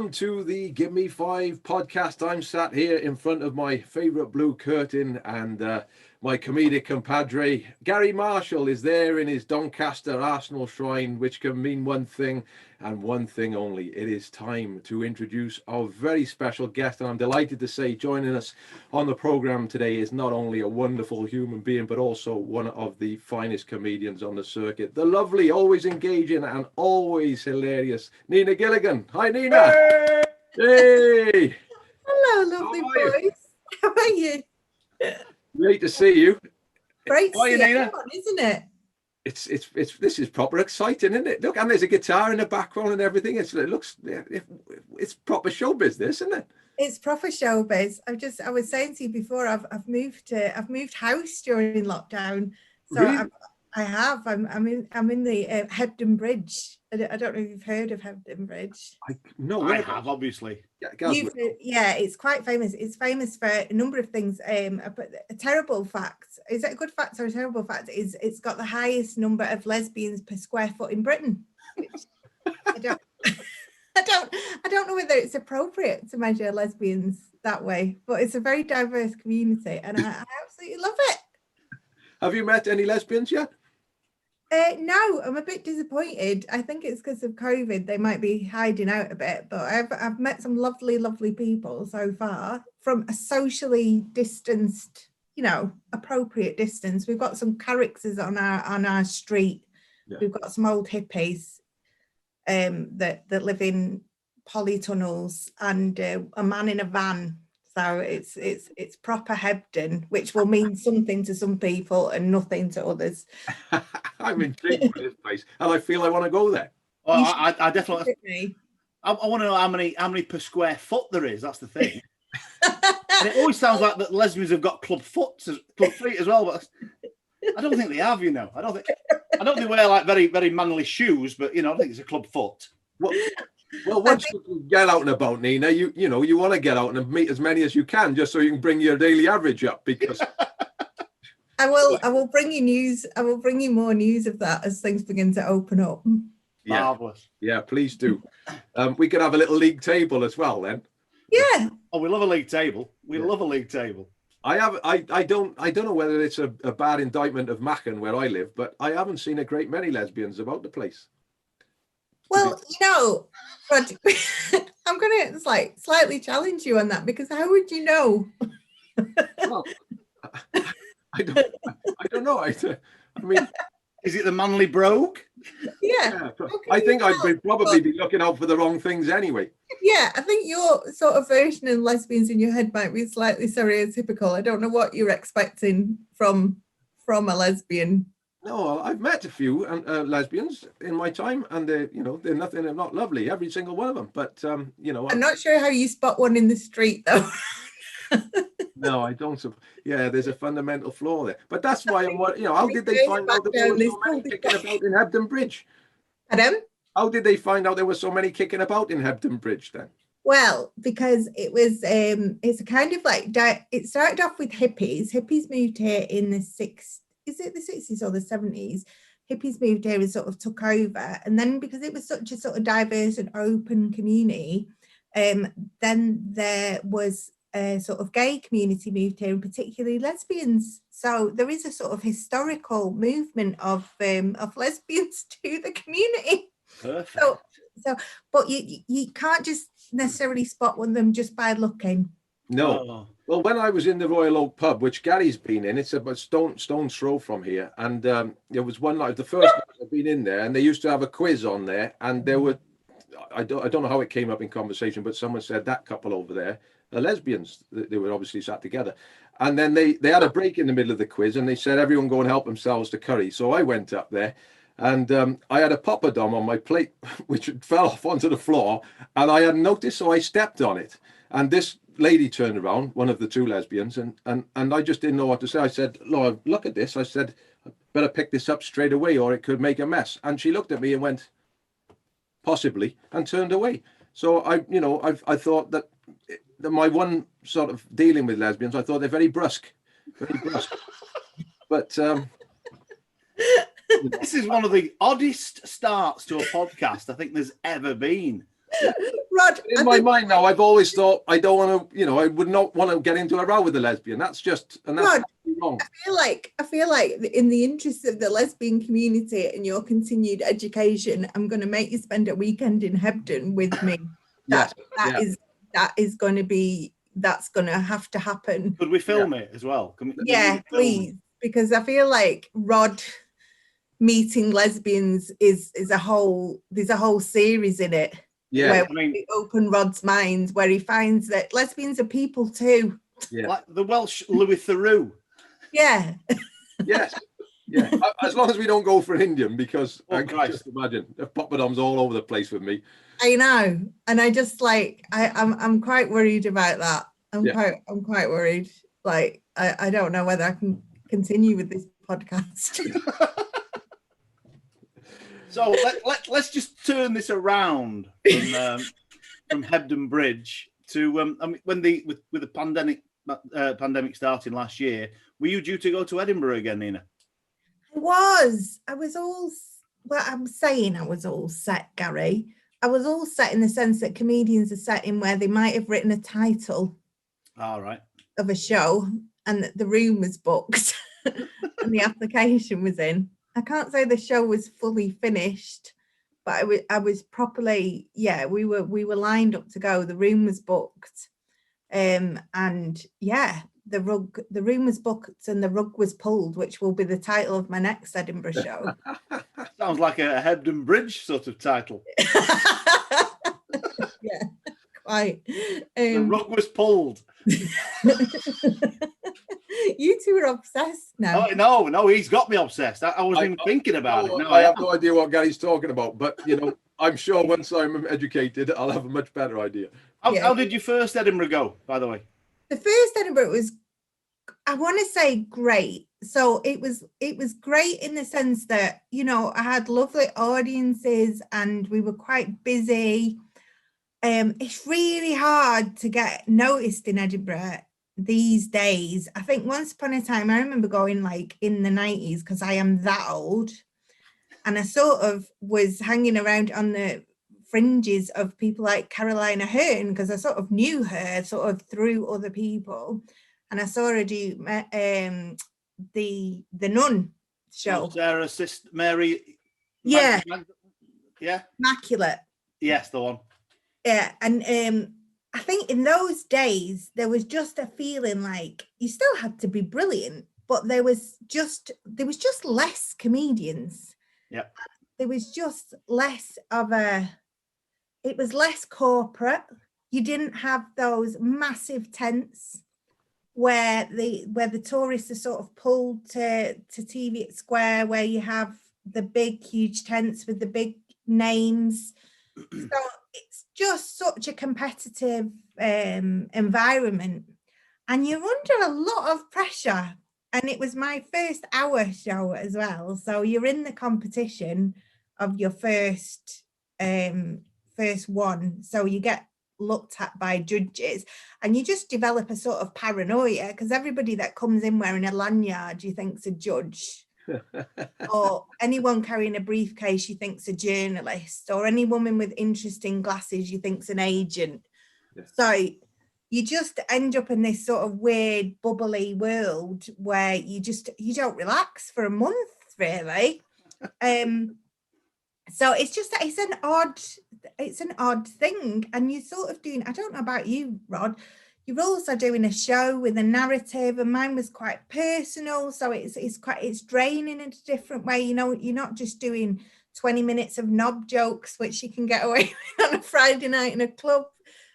welcome to the Gimme 5 podcast. I'm sat here in front of my favourite blue curtain and my comedic compadre, Gary Marshall, is there in his Doncaster Arsenal shrine, which can mean one thing and one thing only. It is time to introduce our very special guest, and I'm delighted to say joining us on the programme today is not only a wonderful human being, but also one of the finest comedians on the circuit. The lovely, always engaging and always hilarious Nina Gilligan. Hi, Nina. Hey. Hello, lovely boys. How are you? Great to see you. Great to see everyone, isn't it? This is proper exciting, isn't it? Look, and there's a guitar in the background and everything. It's proper show business, isn't it? It's proper showbiz. I was saying to you before, I've moved house during lockdown, so really? I'm in the Hebden Bridge. I don't know if you've heard of Hebden Bridge. I have, obviously. Yeah, it's quite famous. It's famous for a number of things. But a terrible fact, is it a good fact or a terrible fact, is it's got the highest number of lesbians per square foot in Britain. I don't know whether it's appropriate to measure lesbians that way, but it's a very diverse community and I absolutely love it. Have you met any lesbians yet? No, I'm a bit disappointed. I think it's because of COVID. They might be hiding out a bit, but I've met some lovely, lovely people so far from a socially distanced, appropriate distance. We've got some characters on our street. Yeah. We've got some old hippies that live in polytunnels and a man in a van. So it's proper Hebden, which will mean something to some people and nothing to others. I'm intrigued by this place, and I feel I want to go there. Well, I definitely. I want to know how many per square foot there is. That's the thing. And it always sounds like that lesbians have got club feet as well, but I don't think they have. I don't think they wear like very very manly shoes, but I think it's a club foot. Well, once you get out and about, Nina, you want to get out and meet as many as you can, just so you can bring your daily average up. Because I will bring you news. I will bring you more news of that as things begin to open up. Yeah. Marvelous. Yeah, please do. We could have a little league table as well then. Yeah. Oh, we love a league table. We love a league table. I don't know whether it's a bad indictment of Machen where I live, but I haven't seen a great many lesbians about the place. Well, Rod, I'm going to slightly challenge you on that, because how would you know? Well, I don't know. I mean, is it the manly brogue? Yeah. I think I'd probably be looking out for the wrong things anyway. Yeah, I think your sort of version of lesbians in your head might be slightly stereotypical. I don't know what you're expecting from a lesbian. No, I've met a few lesbians in my time, and they're not lovely, every single one of them. But I'm not sure how you spot one in the street though. No, I don't. Yeah, there's a fundamental flaw there. But that's why how did they find out there were so many kicking about in Hebden Bridge? Pardon? How did they find out there were so many kicking about in Hebden Bridge then? Well, because it was it's a kind of it started off with hippies. Hippies moved here in the 60s. Is it the 60s or the 70s? Hippies moved here and sort of took over. And then because it was such a sort of diverse and open community, then there was a sort of gay community moved here, and particularly lesbians. So there is a sort of historical movement of lesbians to the community. Perfect. But you can't just necessarily spot one of them just by looking. No. Oh. Well, when I was in the Royal Oak pub, which Gary's been in, it's about stone's throw from here, and there was one night, the first night I've been in there, and they used to have a quiz on there, and there were, I don't know how it came up in conversation, but someone said that couple over there are lesbians. They were obviously sat together, and then they had a break in the middle of the quiz, and they said everyone go and help themselves to curry. So I went up there, and I had a poppadom on my plate, which fell off onto the floor, and I hadn't noticed, so I stepped on it, and this lady turned around, one of the two lesbians, and I just didn't know what to say. I said, Lord, look at this. I said, I better pick this up straight away or it could make a mess. And she looked at me and went, possibly, and turned away. So I thought that my one sort of dealing with lesbians, I thought they're very brusque. But this is one of the oddest starts to a podcast I think there's ever been. Rod, In my mind now, I've always thought I don't want to, I would not want to get into a row with a lesbian. That's Rod, wrong. I feel like in the interest of the lesbian community and your continued education, I'm going to make you spend a weekend in Hebden with me. That's going to have to happen. Could we film it as well? Can we please, because I feel like Rod meeting lesbians is there's a whole series in it. Yeah, where we open Rod's mind, where he finds that lesbians are people too. Yeah, like the Welsh Louis Theroux. Yeah. Yes. Yeah. As long as we don't go for an Indian, because I can Christ. just imagine poppadoms all over the place with me. I know, and I just I'm quite worried about that. I'm quite worried. Like I don't know whether I can continue with this podcast. So let's just turn this around from Hebden Bridge to when with the pandemic starting last year. Were you due to go to Edinburgh again, Nina? I was all set, Gary. I was all set in the sense that comedians are set in where they might have written a title of a show and that the room was booked and the application was in. I can't say the show was fully finished, but I was properly, we were lined up to go. The room was booked. The room was booked and the rug was pulled, which will be the title of my next Edinburgh show. Sounds like a Hebden Bridge sort of title. Yeah, quite. The rug was pulled. You two are obsessed now. Oh, no, he's got me obsessed. I wasn't even thinking about it. No, I have no idea what Gary's talking about, but I'm sure once I'm educated, I'll have a much better idea. How did your first Edinburgh go, by the way? The first Edinburgh was, I want to say, great. So it was great in the sense that, I had lovely audiences and we were quite busy. It's really hard to get noticed in Edinburgh these days. I think once upon a time, I remember going like in the 90s, because I am that old, and I sort of was hanging around on the fringes of people like Caroline Aherne, because I sort of knew her sort of through other people, and I saw her do the Nun show. Sarah, sister Mary. Yeah. Yeah. Immaculate. Yes, the one. Yeah, and I think in those days there was just a feeling like you still had to be brilliant, but there was just less comedians. Yeah. There was just less of it was less corporate. You didn't have those massive tents where the tourists are sort of pulled to TV Square, where you have the big huge tents with the big names. So it's just such a competitive environment, and you're under a lot of pressure. And it was my first hour show as well, so you're in the competition of your first one, so you get looked at by judges, and you just develop a sort of paranoia, because everybody that comes in wearing a lanyard you think's a judge. Or anyone carrying a briefcase you think's a journalist, or any woman with interesting glasses you think's an agent. Yeah. So you just end up in this sort of weird bubbly world where you don't relax for a month, really. So it's an odd thing, and you're sort of doing, I don't know about you, Rod, you're also doing a show with a narrative, and mine was quite personal, so it's draining in a different way. You're not just doing 20 minutes of knob jokes, which you can get away with on a Friday night in a club.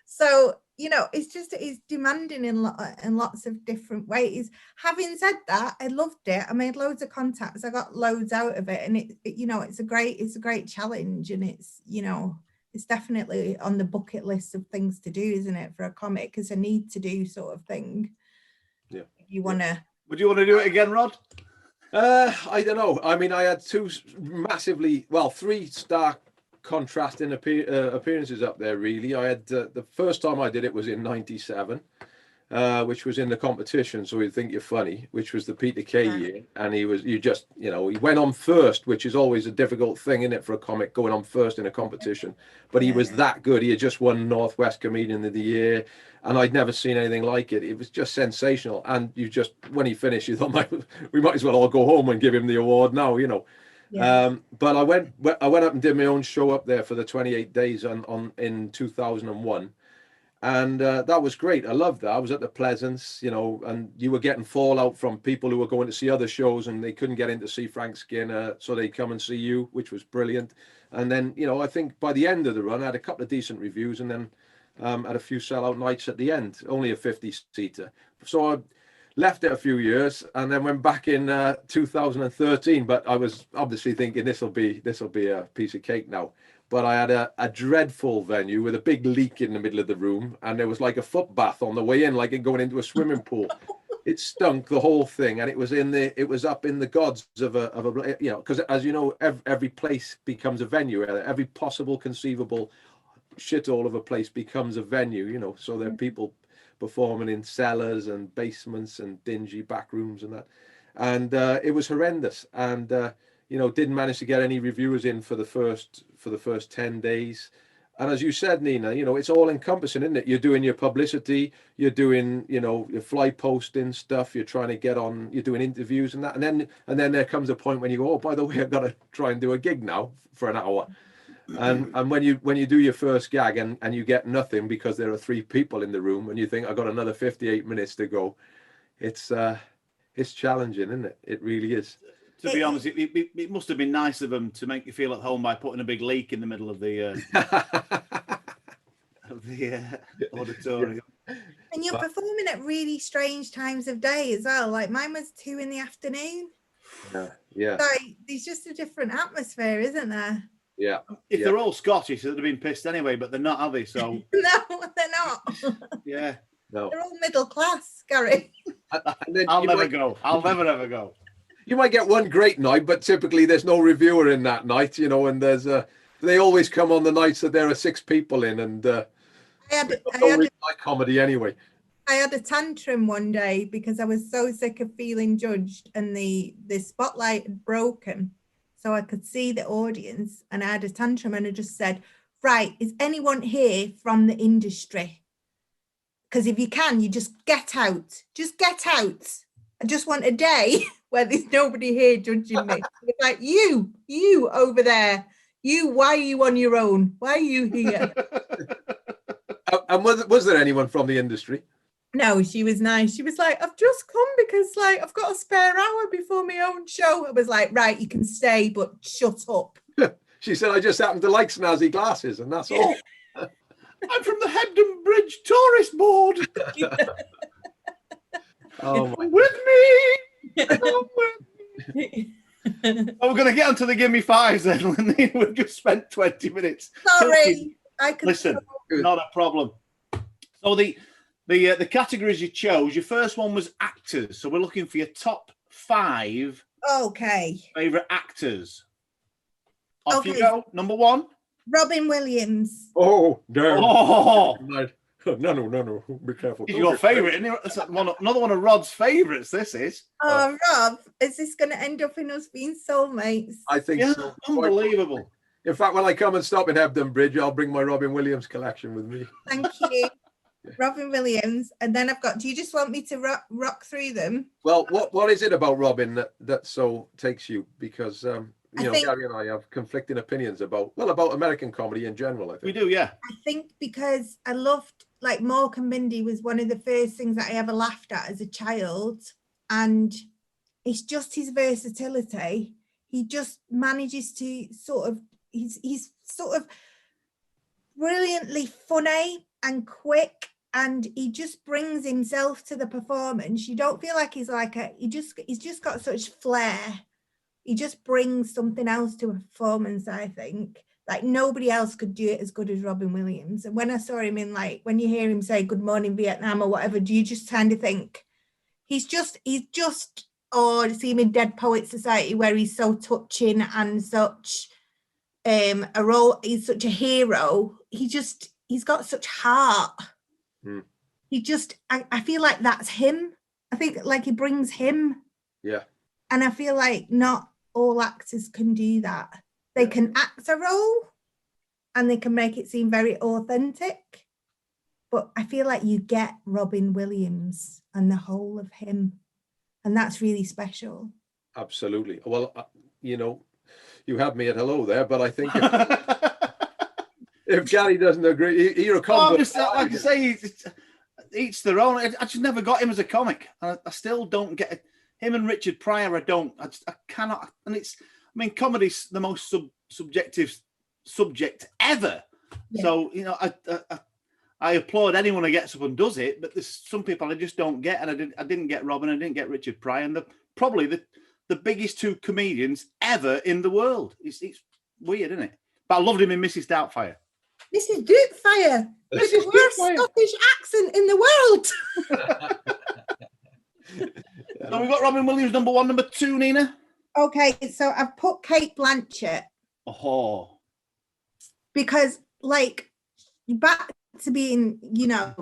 So it's demanding in lots of different ways. Having said that, I loved it. I made loads of contacts. I got loads out of it, and it's a great challenge, and it's definitely on the bucket list of things to do, isn't it, for a comic? Because a need to do sort of thing. Yeah. If you want to. Would you want to do it again, Rod? I don't know. I mean, I had three stark contrasting appearances up there, really. I had the first time I did it was in 97. which was in the competition, so he'd think you're funny, which was the Peter Kay year. And he went on first, which is always a difficult thing, isn't it, for a comic, going on first in a competition. But he was that good. He had just won Northwest Comedian of the Year, and I'd never seen anything like it. It was just sensational. And when he finished, you thought, we might as well all go home and give him the award now, you know. Yeah. But I went up and did my own show up there for the 28 days in 2001. And that was great. I loved that. I was at the Pleasance, you know, and you were getting fallout from people who were going to see other shows and they couldn't get in to see Frank Skinner, so they'd come and see you, which was brilliant. And then, you know, I think by the end of the run, I had a couple of decent reviews, and then had a few sellout nights at the end, only a 50-seater. So I left it a few years and then went back in 2013. But I was obviously thinking this will be a piece of cake now. But I had a dreadful venue with a big leak in the middle of the room, and there was like a foot bath on the way in, like going into a swimming pool. It stunk, the whole thing, and it was up in the gods of a you know, because as you know, every place becomes a venue. Every possible conceivable shithole of a place becomes a venue, you know. So there are people performing in cellars and basements and dingy back rooms and that, and it was horrendous. And you know, didn't manage to get any reviewers in for the first 10 days. And as you said, Nina, you know, it's all encompassing, isn't it? You're doing your publicity, you're doing, you know, your fly posting stuff, you're trying to get on, you're doing interviews and that. And then there comes a point when you go, oh, by the way, I've got to try and do a gig now for an hour. And when you do your first gag and you get nothing because there are 3 people in the room and you think, I've got another 58 minutes to go, it's challenging, isn't it? It really is. To be honest, it must have been nice of them to make you feel at home by putting a big leak in the middle of the auditorium. And you're performing at really strange times of day as well. Like mine was 2 PM. Yeah. Like there's just a different atmosphere, isn't there? Yeah. If they're all Scottish, they'd have been pissed anyway, but they're not, are they? So no, they're not. Yeah. No. They're all middle class, Gary. I'll never go. I'll never ever go. You might get one great night, but typically there's no reviewer in that night, you know, and they always come on the nights that there are 6 people in, and I don't like comedy anyway. I had a tantrum one day because I was so sick of feeling judged, and the spotlight had broken, so I could see the audience, and I had a tantrum, and I just said, right, is anyone here from the industry? Because if you can, you just get out. Just get out. I just want a day where there's nobody here judging me. It's like, you over there, why are you on your own? Why are you here? And was there anyone from the industry? No, she was nice. She was like, I've just come because like I've got a spare hour before my own show. I was like, right, you can stay, but shut up. She said, I just happen to like snazzy glasses, and that's all. I'm from the Hebden Bridge Tourist Board. Oh, my. With me. We're going to get onto the Gimme Fives then. We've just spent 20 minutes. Sorry. Listen, not a problem. So the categories you chose, your first one was actors. So we're looking for your top 5 favourite actors. Off you go. Number 1. Robin Williams. Oh, no. Oh. No. Be careful. He's your favourite, isn't he? That's another one of Rod's favourites, this is. Oh, Rob, is this going to end up in us being soulmates? I think so. Unbelievable. In fact, when I come and stop in Hebden Bridge, I'll bring my Robin Williams collection with me. Thank you. Robin Williams. And then do you just want me to rock through them? Well, what is it about Robin that so takes you? Because, Gary and I have conflicting opinions about American comedy in general, I think. We do, yeah. I think because I loved, like, Mork and Mindy was one of the first things that I ever laughed at as a child. And it's just his versatility. He just manages to he's sort of brilliantly funny and quick, and he just brings himself to the performance. You don't feel like he's just got such flair. He just brings something else to a performance, I think. Like nobody else could do it as good as Robin Williams. And when I saw him in, like, when you hear him say "Good Morning Vietnam" or whatever, do you just kind of think he's just or see him in Dead Poets Society, where he's so touching and such a role, he's such a hero. He's got such heart. I feel like that's him. I think like he brings him. Yeah. And I feel like not all actors can do that. They can act a role and they can make it seem very authentic. But I feel like you get Robin Williams and the whole of him. And that's really special. Absolutely. Well, you know, you had me at hello there, but I think if Gary doesn't agree, you're a convert. Just, like I say, each their own. I just never got him as a comic. I still don't get it. Him and Richard Pryor. I cannot. And it's. I mean, comedy's the most subjective subject ever. Yeah. So you know, I applaud anyone who gets up and does it. But there's some people I just don't get, and I didn't get Robin. I didn't get Richard Pryor, and probably the biggest two comedians ever in the world. It's weird, isn't it? But I loved him in Mrs. Doubtfire. Mrs. Doubtfire, with the worst Scottish accent in the world. So we've got Robin Williams number 1, number 2, Nina. Okay, so I've put Cate Blanchett. Oh. Because like back to being a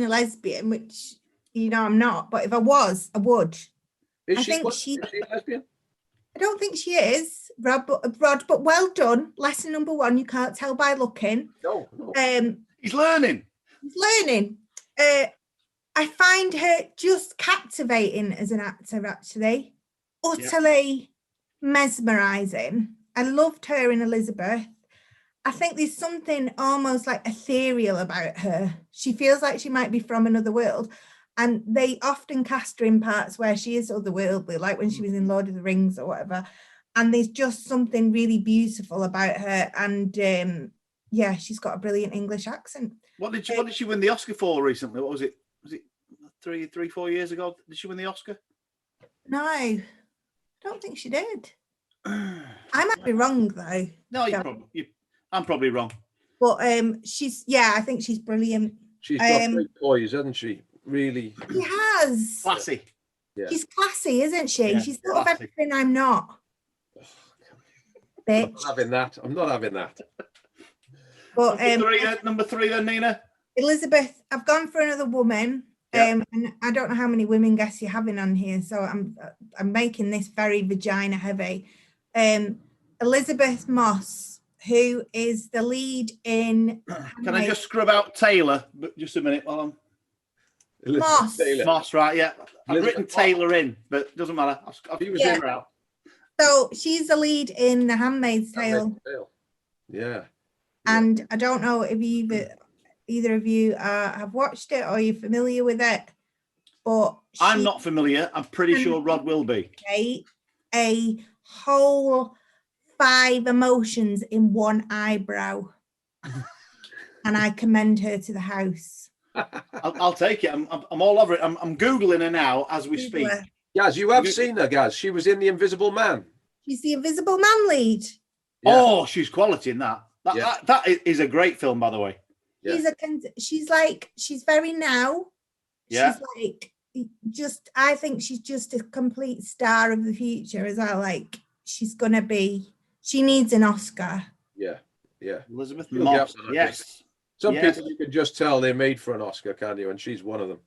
lesbian, which I'm not, but if I was, I would. Is she a lesbian? I don't think she is, Rod, but well done. Lesson number 1, you can't tell by looking. No. He's learning. I find her just captivating as an actor, actually. Utterly mesmerising. I loved her in Elizabeth. I think there's something almost like ethereal about her. She feels like she might be from another world. And they often cast her in parts where she is otherworldly, like when she was in Lord of the Rings or whatever. And there's just something really beautiful about her. And she's got a brilliant English accent. What did she win the Oscar for recently? What was it? Was it 3-4 years ago? Did she win the Oscar? No, I don't think she did. I might be wrong though. No, I'm probably wrong. But I think she's brilliant. She's got great poise, hasn't she? Really. She has. Classy. Yeah. She's classy, isn't she? Yeah, she's sort of everything I'm not. Bitch. I'm not having that. But number 3 then, Nina. Elizabeth, I've gone for another woman. And I don't know how many women guests you're having on here, so I'm making this very vagina heavy. Elizabeth Moss, who is the lead in. Can I just scrub out Taylor? But just a minute while I'm. Moss, right? Yeah, I've written Taylor in, but it doesn't matter. He was in or out. So she's the lead in The Handmaid's Tale. Yeah. And I don't know if either of you have watched it or you're familiar with it, but I'm not familiar. I'm pretty sure Rod will be. A whole 5 emotions in one eyebrow, and I commend her to the house. I'll take it. I'm all over it. I'm googling her now as we speak. Gaz, you have seen her, Gaz. She was in The Invisible Man. She's the Invisible Man lead. Yeah. Oh, she's quality in that. That is a great film, by the way. Yeah. She's very now. Yeah. She's I think she's just a complete star of the future as well. Like she needs an Oscar. Yeah. Elizabeth Moss. Yes. Some people you can just tell they're made for an Oscar, can't you? And she's one of them.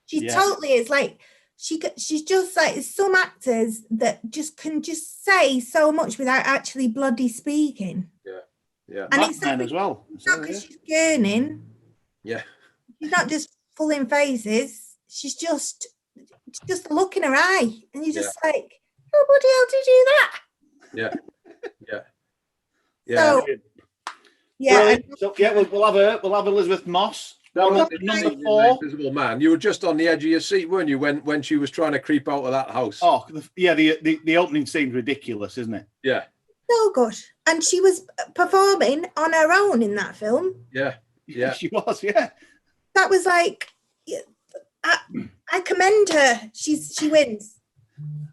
She totally is. Like she's just like some actors that can say so much without actually bloody speaking. Yeah. And it's not as well. It's not because she's gurning. Yeah. She's not just pulling faces. She's just a look in her eye, and you're just like, nobody else to do that. Yeah. So we'll have her. We'll have Elizabeth Moss. Number 4. Invisible Man. You were just on the edge of your seat, weren't you, when she was trying to creep out of that house? Oh, yeah. The opening seemed ridiculous, isn't it? Yeah. So good. And she was performing on her own in that film. Yeah. She was. Yeah. That was like, I commend her. She wins.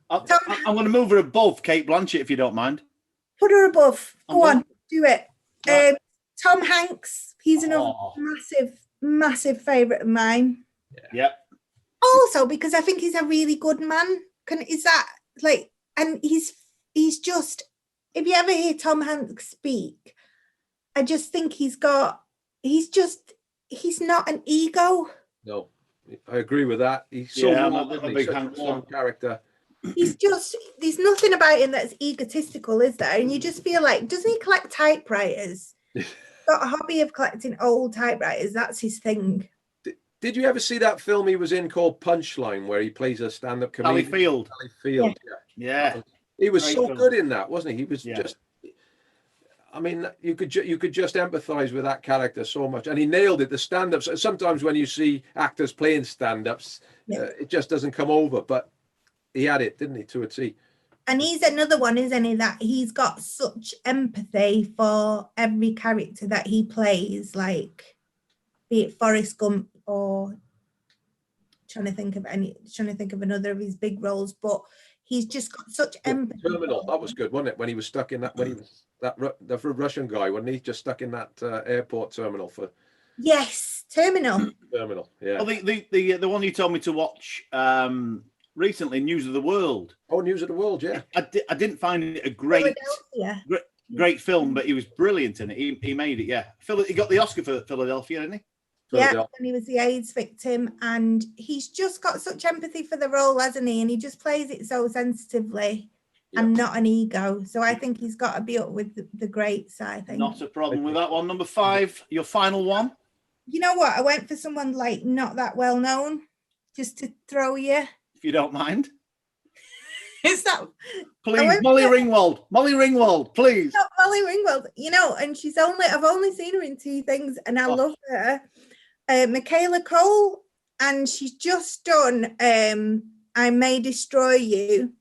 I'm going to move her above Cate Blanchett if you don't mind. Put her above. Go on, do it. Right. Tom Hanks. He's another massive favourite of mine. Yeah. Also, because I think he's a really good man. And he's just. If you ever hear Tom Hanks speak, I just think he's not an ego. No, I agree with that. He's so Yeah, warm, I'm a isn't he? big Such a Hanks warm fan. character. There's nothing about him that's egotistical, is there? And you just feel like, doesn't he collect typewriters? Got a hobby of collecting old typewriters. That's his thing. Did you ever see that film he was in called Punchline, where he plays a stand-up Sally comedian? Field. Sally Field. Yeah. He was Great so film. good in that, wasn't he? He was Yeah. just. I mean, you could just empathize with that character so much, and he nailed it. The stand-ups. Sometimes when you see actors playing stand-ups, it just doesn't come over. But he had it, didn't he, to a T? And he's another one, isn't he? That he's got such empathy for every character that he plays, like be it Forrest Gump or trying to think of another of his big roles, but he's just got such empathy. Terminal. That was good, wasn't it? When he was stuck in that, when he was the Russian guy, wasn't he? Just stuck in that airport terminal for. Yes, Terminal. Terminal. Yeah. Well, the one you told me to watch recently, News of the World. Oh, News of the World. Yeah. I didn't find it a great film, but he was brilliant in it. He made it. Yeah. He got the Oscar for Philadelphia, didn't he? Yeah, and he was the AIDS victim, and he's just got such empathy for the role, hasn't he? And he just plays it so sensitively and not an ego. So I think he's got to be up with the greats, I think. Not a problem with that one. Number 5, your final one. You know what? I went for someone like not that well known, just to throw you. If you don't mind. Is that please, Molly Ringwald? Molly Ringwald, please. Not Molly Ringwald, you know, and I've only seen her in 2 things, and I love her. Michaela Cole, and she's just done I May Destroy You.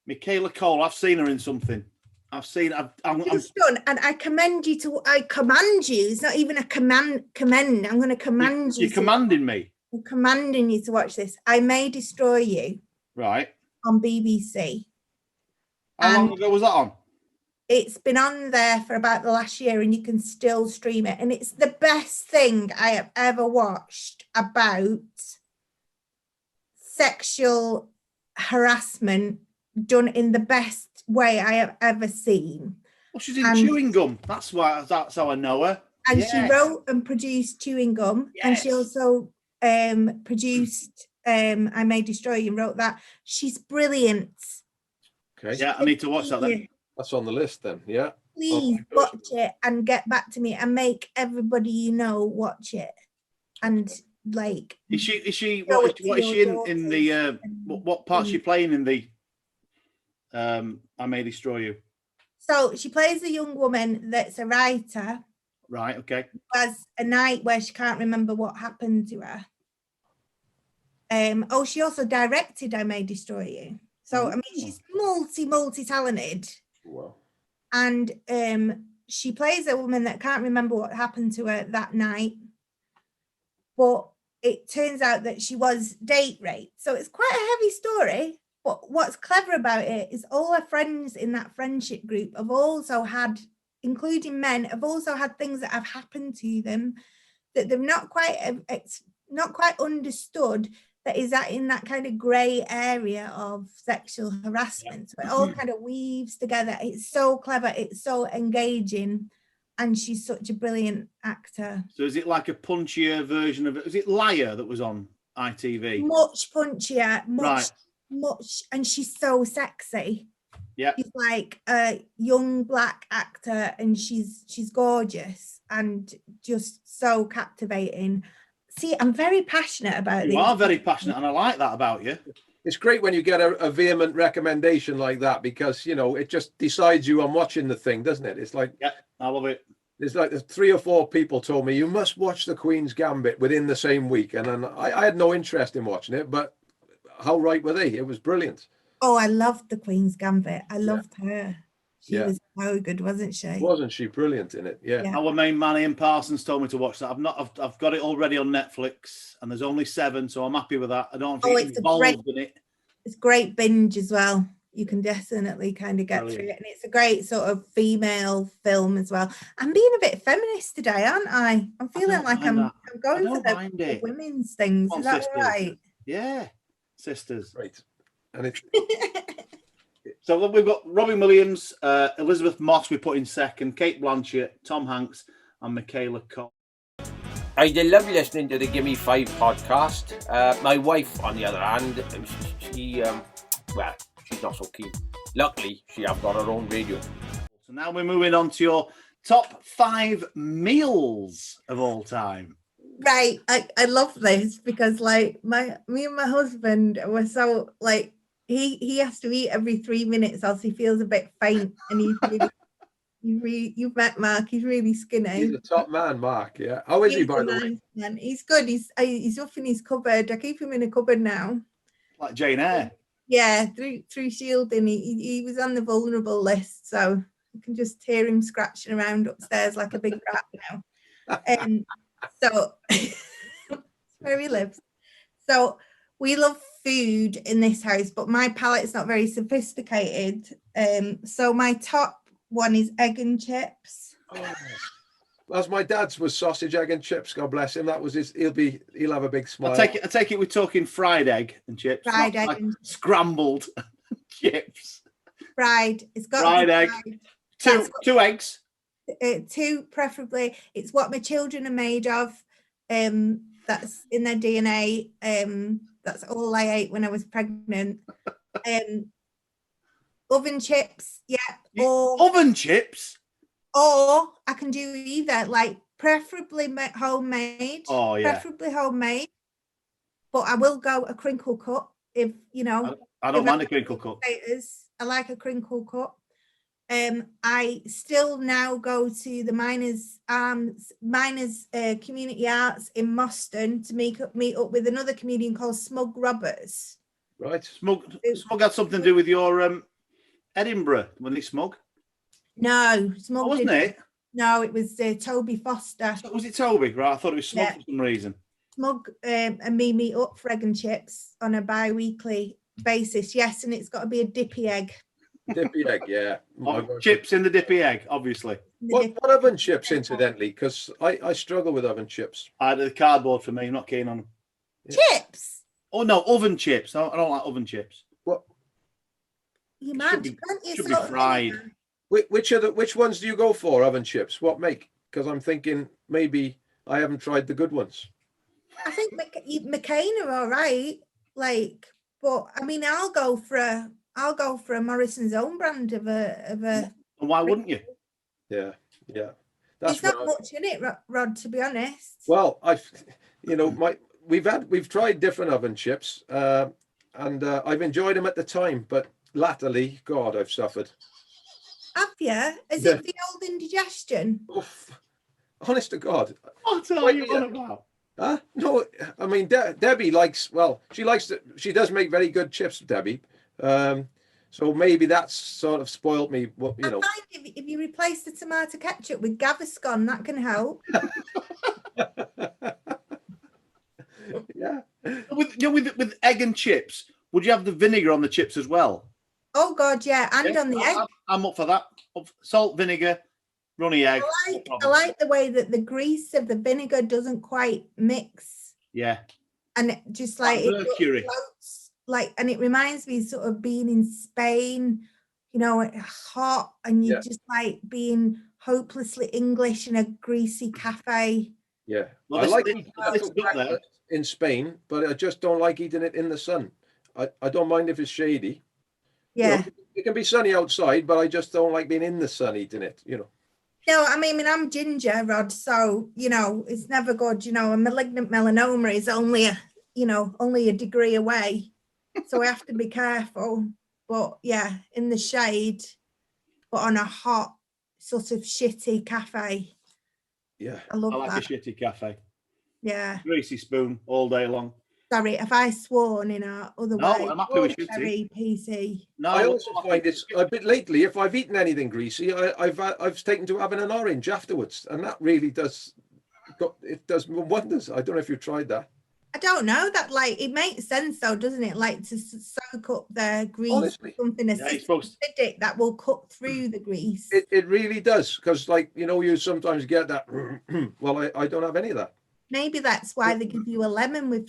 Michaela Cole, I've seen her in something. I'm done, and I command you. It's not even a commend. I'm going to command you. You're commanding me. I'm commanding you to watch this. I May Destroy You. Right. On BBC. How long ago was that on? It's been on there for about the last year, and you can still stream it. And it's the best thing I have ever watched about sexual harassment done in the best way I have ever seen. Well, she's in Chewing Gum. That's how I know her. And she wrote and produced Chewing Gum, and she also produced I May Destroy You and wrote that. She's brilliant. Okay. Yeah, I need to watch that then. That's on the list then. Yeah. Please watch it and get back to me and make everybody you know watch it. And like, what is she in the what part's she playing in the I May Destroy You? So she plays a young woman that's a writer. Right, okay. Who has a night where she can't remember what happened to her. She also directed I May Destroy You. So I mean, she's multi-talented. Wow. And she plays a woman that can't remember what happened to her that night. But it turns out that she was date raped. So it's quite a heavy story. But what's clever about it is all her friends in that friendship group have also had, including men, have also had things that have happened to them that they've not quite understood, that is that in that kind of grey area of sexual harassment. So it all kind of weaves together. It's so clever. It's so engaging. And she's such a brilliant actor. So is it like a punchier version of it? Is it Liar that was on ITV? Much punchier, much. And she's so sexy. Yeah. She's like a young Black actor, and she's gorgeous and just so captivating. See, I'm very passionate about this. You are very passionate, and I like that about you. It's great when you get a vehement recommendation like that, because, you know, it just decides you on watching the thing, doesn't it? It's like, yeah, I love it. There's like 3 or 4 people told me you must watch The Queen's Gambit within the same week, and then I had no interest in watching it, but how right were they? It was brilliant. Oh, I loved The Queen's Gambit. I loved her. She was so good, wasn't she? Wasn't she brilliant in it? Yeah. Our main man Ian Parsons told me to watch that. I've got it already on Netflix, and there's only 7, so I'm happy with that. I don't think it's involved in it. It's great binge as well. You can definitely kind of get through it, and it's a great sort of female film as well. I'm being a bit feminist today, aren't I? I'm feeling like I'm going for the women's things. Is that right? Yeah, sisters. Right. And it's so we've got Robin Williams, Elizabeth Moss we put in second, Kate Blanchett, Tom Hanks, and Michaela Cole. I did love listening to the Gimme 5 podcast. My wife, on the other hand, she's not so keen. Luckily, she have got her own radio. So now we're moving on to your top 5 meals of all time. Right. I love this because me and my husband were so like he has to eat every 3 minutes else he feels a bit faint, and you've met Mark, he's really skinny. He's a top man, Mark. Yeah. How is he, by the way? Man. He's good. He's up in his cupboard. I keep him in a cupboard now. Like Jane Eyre. Yeah, through shielding. He was on the vulnerable list, so you can just hear him scratching around upstairs like a big rat now. So that's where he lives. So we love food in this house, but my palate's not very sophisticated. So my top one is egg and chips. Oh. As my dad's was sausage, egg, and chips. God bless him. That was his. He'll have a big smile. I take it. We're talking fried egg and chips. Fried egg like and scrambled chips. Fried. It's got fried egg. Fried. Two eggs. 2 preferably. It's what my children are made of. That's in their DNA. That's all I ate when I was pregnant. Oven chips, yeah. Or oven chips. Or I can do either, like preferably homemade. Oh yeah. Preferably homemade. But I will go a crinkle cut if you know. I don't mind a crinkle cut. I like a crinkle cut. I still now go to the miners community arts in Moston to meet up with another comedian called Smug Roberts. Right. Smug had something to do with your Edinburgh, wasn't it, Smug? No, Smug wasn't it? No, it was Toby Foster. Was it Toby? Right, I thought it was Smug for some reason. Smug and me meet up for egg and chips on a bi-weekly basis. Yes, and it's got to be a dippy egg. Dippy egg, yeah. Chips in the dippy egg, obviously. What oven chips, incidentally? Because I struggle with oven chips. The cardboard for me. I'm not keen on them. Chips? Oh no, oven chips. I don't like oven chips. What? You might should be fried. Which ones do you go for, oven chips? What make? Because I'm thinking maybe I haven't tried the good ones. I think McCain are all right. Like, but I mean, I'll go for a Morrison's own brand of a. And why wouldn't you? Yeah. There's not much in it, Rod. To be honest. Well, we've tried different oven chips, and I've enjoyed them at the time, but latterly, God, I've suffered. Have you? Is it the old indigestion? Oof. Honest to God. What are you on about? Huh? No, I mean Debbie likes. Well, she does make very good chips, Debbie. So maybe that's sort of spoiled me. Well, you know. I find if you replace the tomato ketchup with Gaviscon, that can help. Yeah. With egg and chips, would you have the vinegar on the chips as well? Oh God, yeah, and on the egg. I'm up for that. Salt, vinegar, runny egg. I like the way that the grease of the vinegar doesn't quite mix. Yeah. And it just like mercury. It floats, like, and it reminds me sort of being in Spain, you know, hot, and you just like being hopelessly English in a greasy cafe. Yeah, well, I like eating in Spain, but I just don't like eating it in the sun. I don't mind if it's shady. Yeah, you know, it can be sunny outside, but I just don't like being in the sun eating it. You know. No, I mean I'm ginger, Rod, so you know it's never good. You know, a malignant melanoma is only a degree away, so I have to be careful. But yeah, in the shade, but on a hot sort of shitty cafe. Yeah, I love like that. A shitty cafe. Yeah, greasy spoon all day long. Sorry, have I sworn in our other way? No, I'm happy with shitty. Very PC. No, I also find it's a bit lately. If I've eaten anything greasy, I've taken to having an orange afterwards, and that really does wonders. I don't know if you've tried that. I don't know that. Like, it makes sense though, doesn't it? Like to soak up the grease, honestly, something acidic that will cut through the grease. It really does, because like you sometimes get that. Well, I don't have any of that. Maybe that's why they give you a lemon with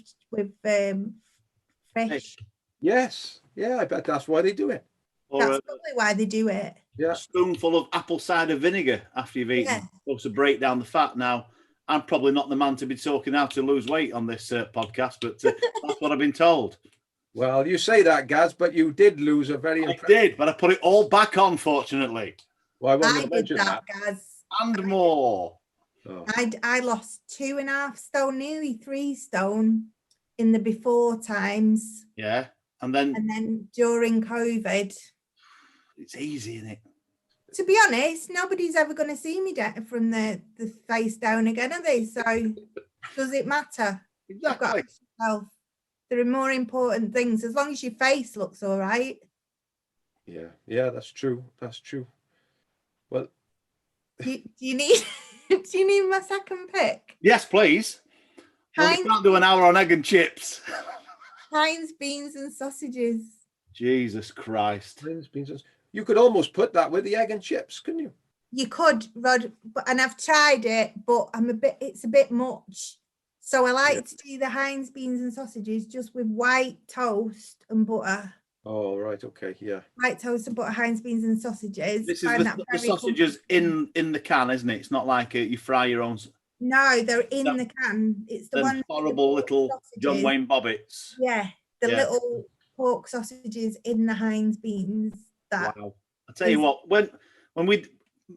fish. Yes, yeah, I bet that's why they do it. Or that's probably why they do it. Yeah, a spoonful of apple cider vinegar after you've eaten, supposed to break down the fat. Now, I'm probably not the man to be talking how to lose weight on this podcast, but that's what I've been told. Well, you say that, Gaz, but you did lose a very I impressive... did, but I put it all back on, fortunately. Well, I wasn't I going to did mention that, that. guys. And more. Oh. I lost 2.5 stone, nearly 3 stone in the before times. Yeah. And then During COVID. it's easy, isn't it? To be honest, nobody's ever going to see me from the face down again, are they? So does it matter? Exactly. I've got myself. There are more important things, as long as your face looks all right. Yeah, that's true. That's true. Well, Do you need do you need my second pick? Yes, please. Well, we can't do an hour on egg and chips. Heinz beans and sausages. Jesus Christ. you could almost put that with the egg and chips, couldn't you? You could, Rod, and I've tried it, but it's a bit much. So I like to do the Heinz beans and sausages just with white toast and butter. Oh, right. Okay. Yeah. White toast and butter, Heinz beans and sausages. This is the sausages in the can, isn't it? It's not like you fry your own. No, they're in the can. It's the one. Horrible little sausages. John Wayne Bobbits. Yeah, the little pork sausages in the Heinz beans. Wow. I tell you what, when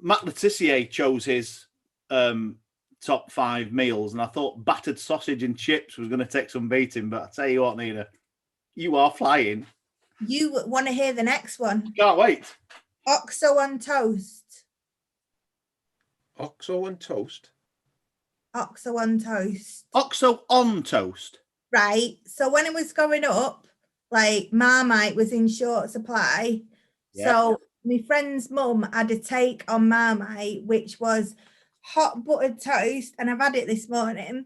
Matt Letitia chose his top 5 meals, and I thought battered sausage and chips was going to take some beating, but I tell you what, Nina, you are flying. You want to hear the next one? Can't wait. Oxo on toast. Oxo and toast. Oxo on toast. Oxo on toast. Right. So when it was going up, like Marmite was in short supply. Yeah. So my friend's mum had a take on Marmite, which was hot buttered toast, and I've had it this morning.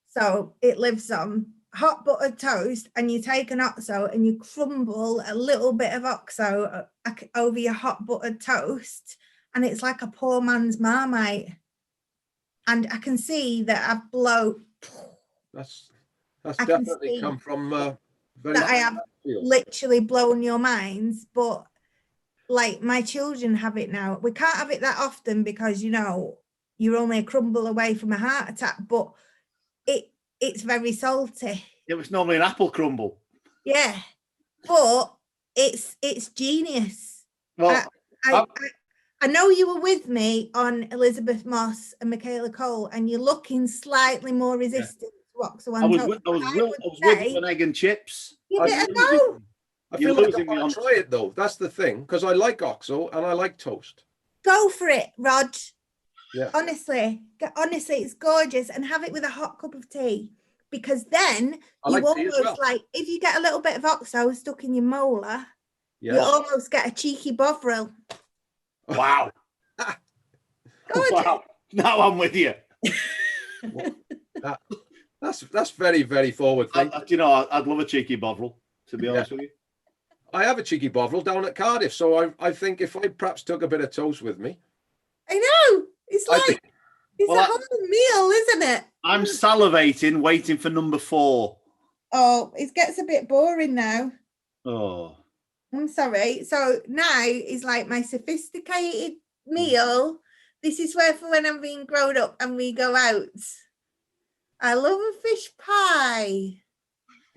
So it lives on hot buttered toast, and you take an Oxo and you crumble a little bit of Oxo over your hot buttered toast, and it's like a poor man's Marmite. And I can see that I've blown. That's definitely come from that I have literally blown your minds, but like my children have it now. We can't have it that often because you're only a crumble away from a heart attack, but it's very salty. It was normally an apple crumble. Yeah, but it's genius. Well, I know you were with me on Elizabeth Moss and Michaela Cole, and you're looking slightly more resistant to Oxo on toast. I was with you on egg and chips. You better go. I feel like I want to try it though. That's the thing, because I like Oxo and I like toast. Go for it, Rod. Yeah. Honestly, it's gorgeous, and have it with a hot cup of tea, because then you almost like, if you get a little bit of Oxo stuck in your molar, you almost get a cheeky bovril. Wow. Wow. Now I'm with you. That's very, very forward thinking. I'd love a cheeky bovril, to be honest with you. I have a cheeky bovril down at Cardiff, so I think if I perhaps took a bit of toast with me. I know. It's like it's a whole meal, isn't it? I'm salivating, waiting for number 4. Oh, it gets a bit boring now. Oh. I'm sorry. So now is like my sophisticated meal. This is where for when I'm being grown up and we go out. I love a fish pie.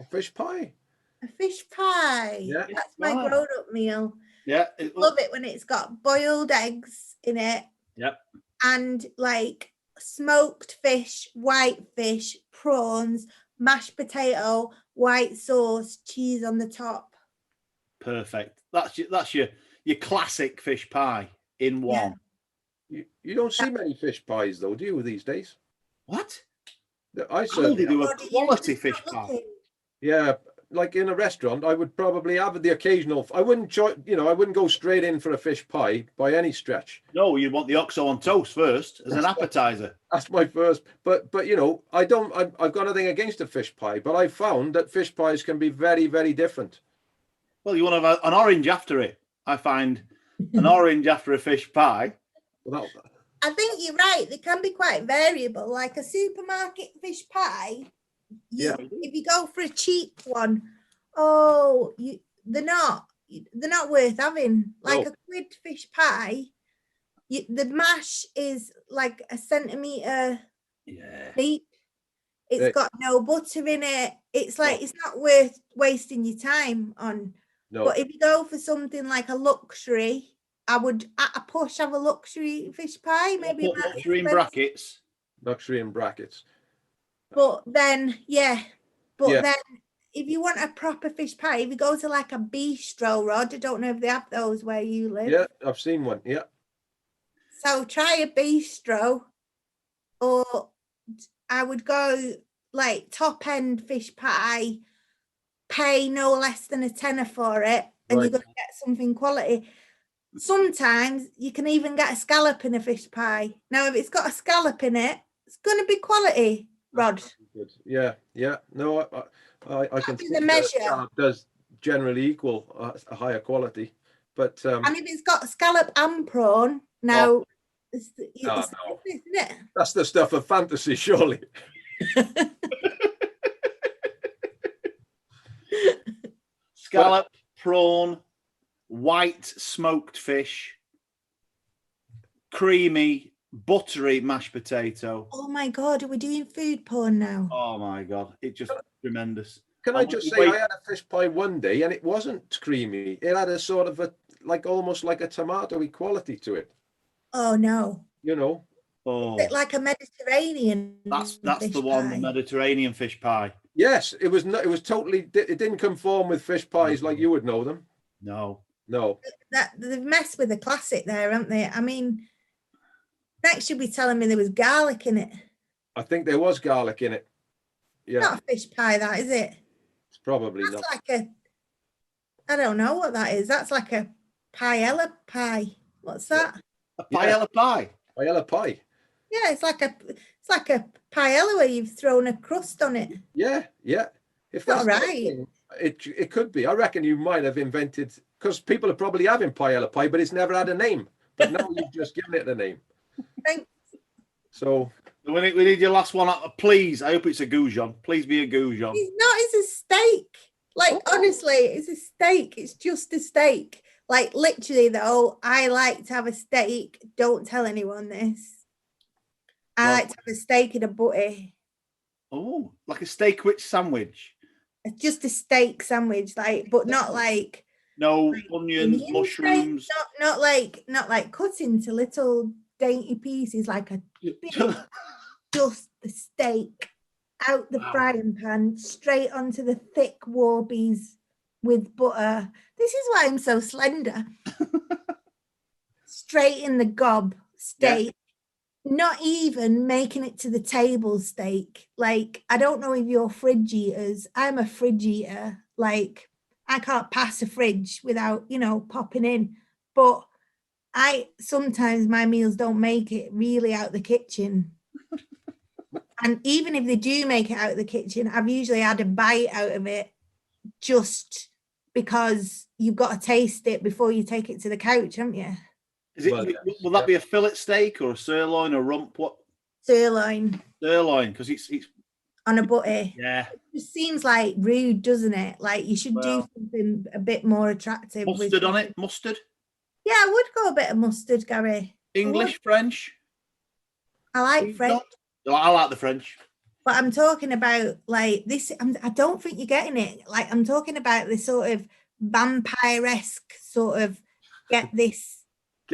A fish pie? A fish pie. Yeah. That's my grown up meal. Yeah. Love it when it's got boiled eggs in it. Yep. And like smoked fish, white fish, prawns, mashed potato, white sauce, cheese on the top. Perfect. That's your classic fish pie in one. Yeah. You don't see many fish pies though, do you, these days? What? I certainly do a quality fish pie. Yeah, like in a restaurant, I would probably have the occasional. I wouldn't go straight in for a fish pie by any stretch. No, you want the Oxo on toast first as an appetizer. That's my first. But I don't. I've got nothing against a fish pie, but I found that fish pies can be very, very different. Well, you want to have an orange after it. I find an orange after a fish pie. Well, I think you're right. They can be quite variable. Like a supermarket fish pie, if you go for a cheap one, they're not worth having. Like a quid fish pie, the mash is like a centimetre Yeah. cheap. It's Right. got no butter in it. It's like it's not worth wasting your time on. No. But if you go for something like a luxury, I would at a push have a luxury fish pie. Maybe Put it might be luxury in expensive. brackets. Luxury in brackets. But then, yeah. But Yeah. then if you want a proper fish pie, if you go to like a bistro, Rod, I don't know if they have those where you live. Yeah, I've seen one. Yeah. So try a bistro, or I would go like top end fish pie, pay no less than a tenner for it, and Right. you're going to get something quality. Sometimes you can even get a scallop in a fish pie. Now, if it's got a scallop in it, it's going to be quality, Rod. Good. Yeah. Yeah. No, I can That's see the that measure. scallop does generally equal a higher quality, but And if it's got scallop and prawn, now it's no. isn't it? That's the stuff of fantasy, surely. Scallop, prawn, white smoked fish, creamy, buttery mashed potato. Oh my God, are we doing food porn now? Oh my God, it's just tremendous. Can I just say, I had a fish pie one day and it wasn't creamy. It had a sort of almost like a tomatoey quality to it. Oh no. You know. Oh, Is it like a Mediterranean? that's fish the one, pie? the Mediterranean fish pie. Yes, it was. It was totally. It didn't conform with fish pies like you would know them. No. No. That they've messed with the classic there, haven't they? I mean, next you'll be telling me there was garlic in it. I think there was garlic in it. Yeah. Not a fish pie, that is it? It's probably That's not. like I don't know what that is. That's like a paella pie. What's that? A paella pie. Paella pie. Yeah, it's like a paella where you've thrown a crust on it. Yeah, yeah. If Not that's the right. thing, it could be. I reckon you might have invented, because people are probably having paella pie, but it's never had a name. But now you've just given it a name. Thanks. So we need your last one. Please, I hope it's a goujon. Please be a goujon. It's not. It's a steak. Like honestly, it's a steak. It's just a steak. Like literally, though, I like to have a steak. Don't tell anyone this. I like to have a steak and a butty. Oh, like a steak witch sandwich. It's just a steak sandwich, like, but not like no onions, mushrooms. Not like cut into little dainty pieces, like a big, just the steak out the frying pan, straight onto the thick warbies with butter. This is why I'm so slender. Straight in the gob steak. Yeah. Not even making it to the table steak. Like, I don't know if you're fridge eaters. I'm a fridge eater. Like, I can't pass a fridge without, popping in. But sometimes my meals don't make it really out the kitchen. And even if they do make it out of the kitchen, I've usually had a bite out of it just because you've got to taste it before you take it to the couch, haven't you? Will that be a fillet steak or a sirloin or rump? What? Sirloin. Sirloin, because it's on a butty. Yeah. It just seems like rude, doesn't it? Like you should do something a bit more attractive. Mustard on it? Mustard? Yeah, I would go a bit of mustard, Gary. English, French? I like French. I like the French. But I'm talking about like this. I don't think you're getting it. Like I'm talking about this sort of vampire-esque sort of get this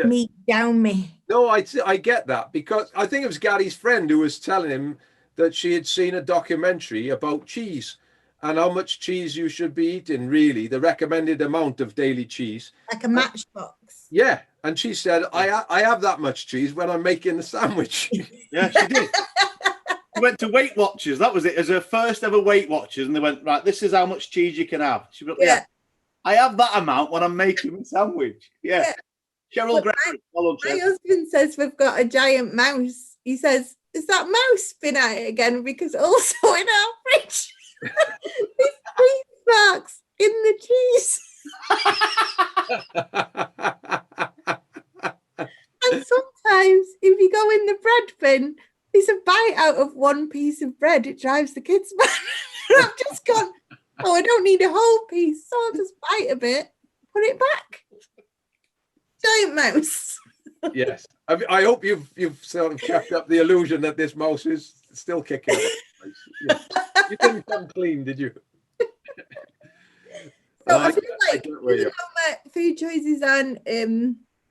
meat down me. No, I get that, because I think it was Gary's friend who was telling him that she had seen a documentary about cheese and how much cheese you should be eating, really, the recommended amount of daily cheese. Like a matchbox. Yeah. And she said, I have that much cheese when I'm making the sandwich. Yeah, she did. She went to Weight Watchers. That was it. As her first ever Weight Watchers. And they went, right, this is how much cheese you can have. She went, yeah. I have that amount when I'm making the sandwich. Yeah. Cheryl Gray. My husband says we've got a giant mouse. He says, is that mouse been at it again? Because also in our fridge, there's cheese marks in the cheese. And sometimes if you go in the bread bin, there's a bite out of one piece of bread. It drives the kids mad. I've just gone, I don't need a whole piece, so I'll just bite a bit, put it back. Giant mouse. Yes. I hope you've sort of kept up the illusion that this mouse is still kicking. Yeah. You didn't come clean, did you? So I feel I like get where even you're. though my food choices on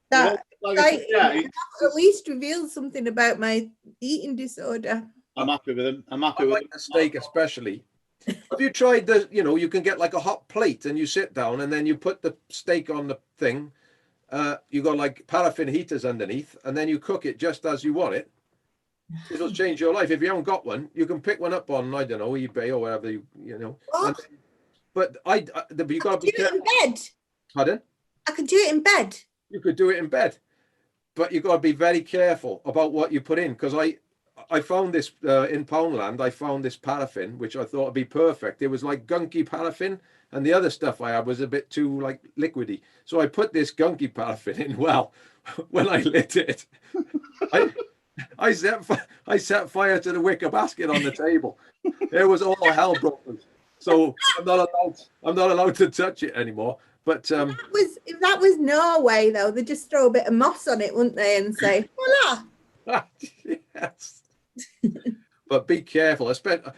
that Like I site, said, yeah, at least revealed something about my eating disorder. I'm happy with them. I'm happy I with like the steak especially. Have you tried you can get like a hot plate and you sit down and then you put the steak on the thing. You got like paraffin heaters underneath and then you cook it just as you want it. It'll change your life. If you haven't got one, you can pick one up on, I don't know, eBay or whatever, you know. What? But you got to be do it in careful. bed. Pardon? I could do it in bed. You could do it in bed, but you got to be very careful about what you put in, because I found this in Poundland. I found this paraffin, which I thought would be perfect. It was like gunky paraffin, and the other stuff I had was a bit too like liquidy. So I put this gunky paraffin in. Well, when I lit it, I set fire to the wicker basket on the table. It was all hell broke loose. So I'm not allowed to touch it anymore. But If that was Norway though, they'd just throw a bit of moss on it, wouldn't they, and say, voila. yes. But be careful.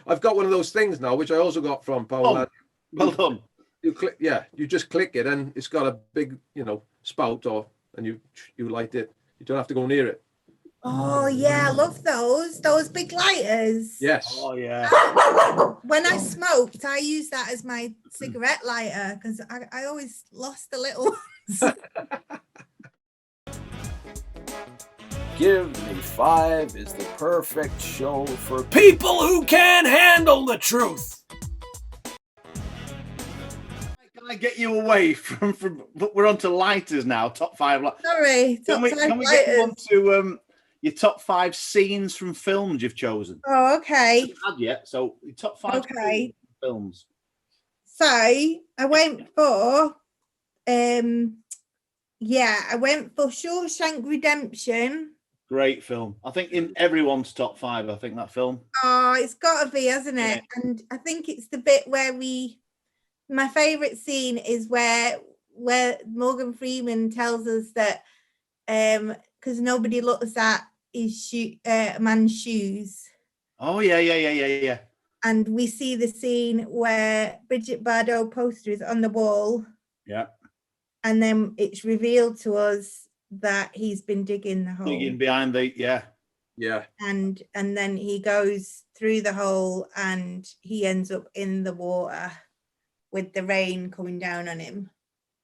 I've got one of those things now, which I also got from Poundland. Well done. You just click it, and it's got a big, spout, and you light it. You don't have to go near it. Oh yeah, I love those big lighters. Yes. Oh yeah. When I smoked, I used that as my cigarette lighter because I always lost the little ones. Give Me 5 is the perfect show for people who can't handle the truth. Can I get you away from we're on to lighters now, top 5 Sorry, Can we get you on to your top 5 scenes from films you've chosen? Oh, okay. Not yet, so your top 5 Okay. films. So I went for I went for Shawshank Redemption. Great film. I think in everyone's top 5, I think that film. Oh, it's got to be, hasn't it? Yeah. And I think it's the bit where my favorite scene is where Morgan Freeman tells us that because nobody looks at his man's shoes. Oh yeah. And we see the scene where Bridget Bardot poster is on the wall. Yeah. And then it's revealed to us that he's been digging the hole. Digging behind Yeah. And then he goes through the hole and he ends up in the water with the rain coming down on him.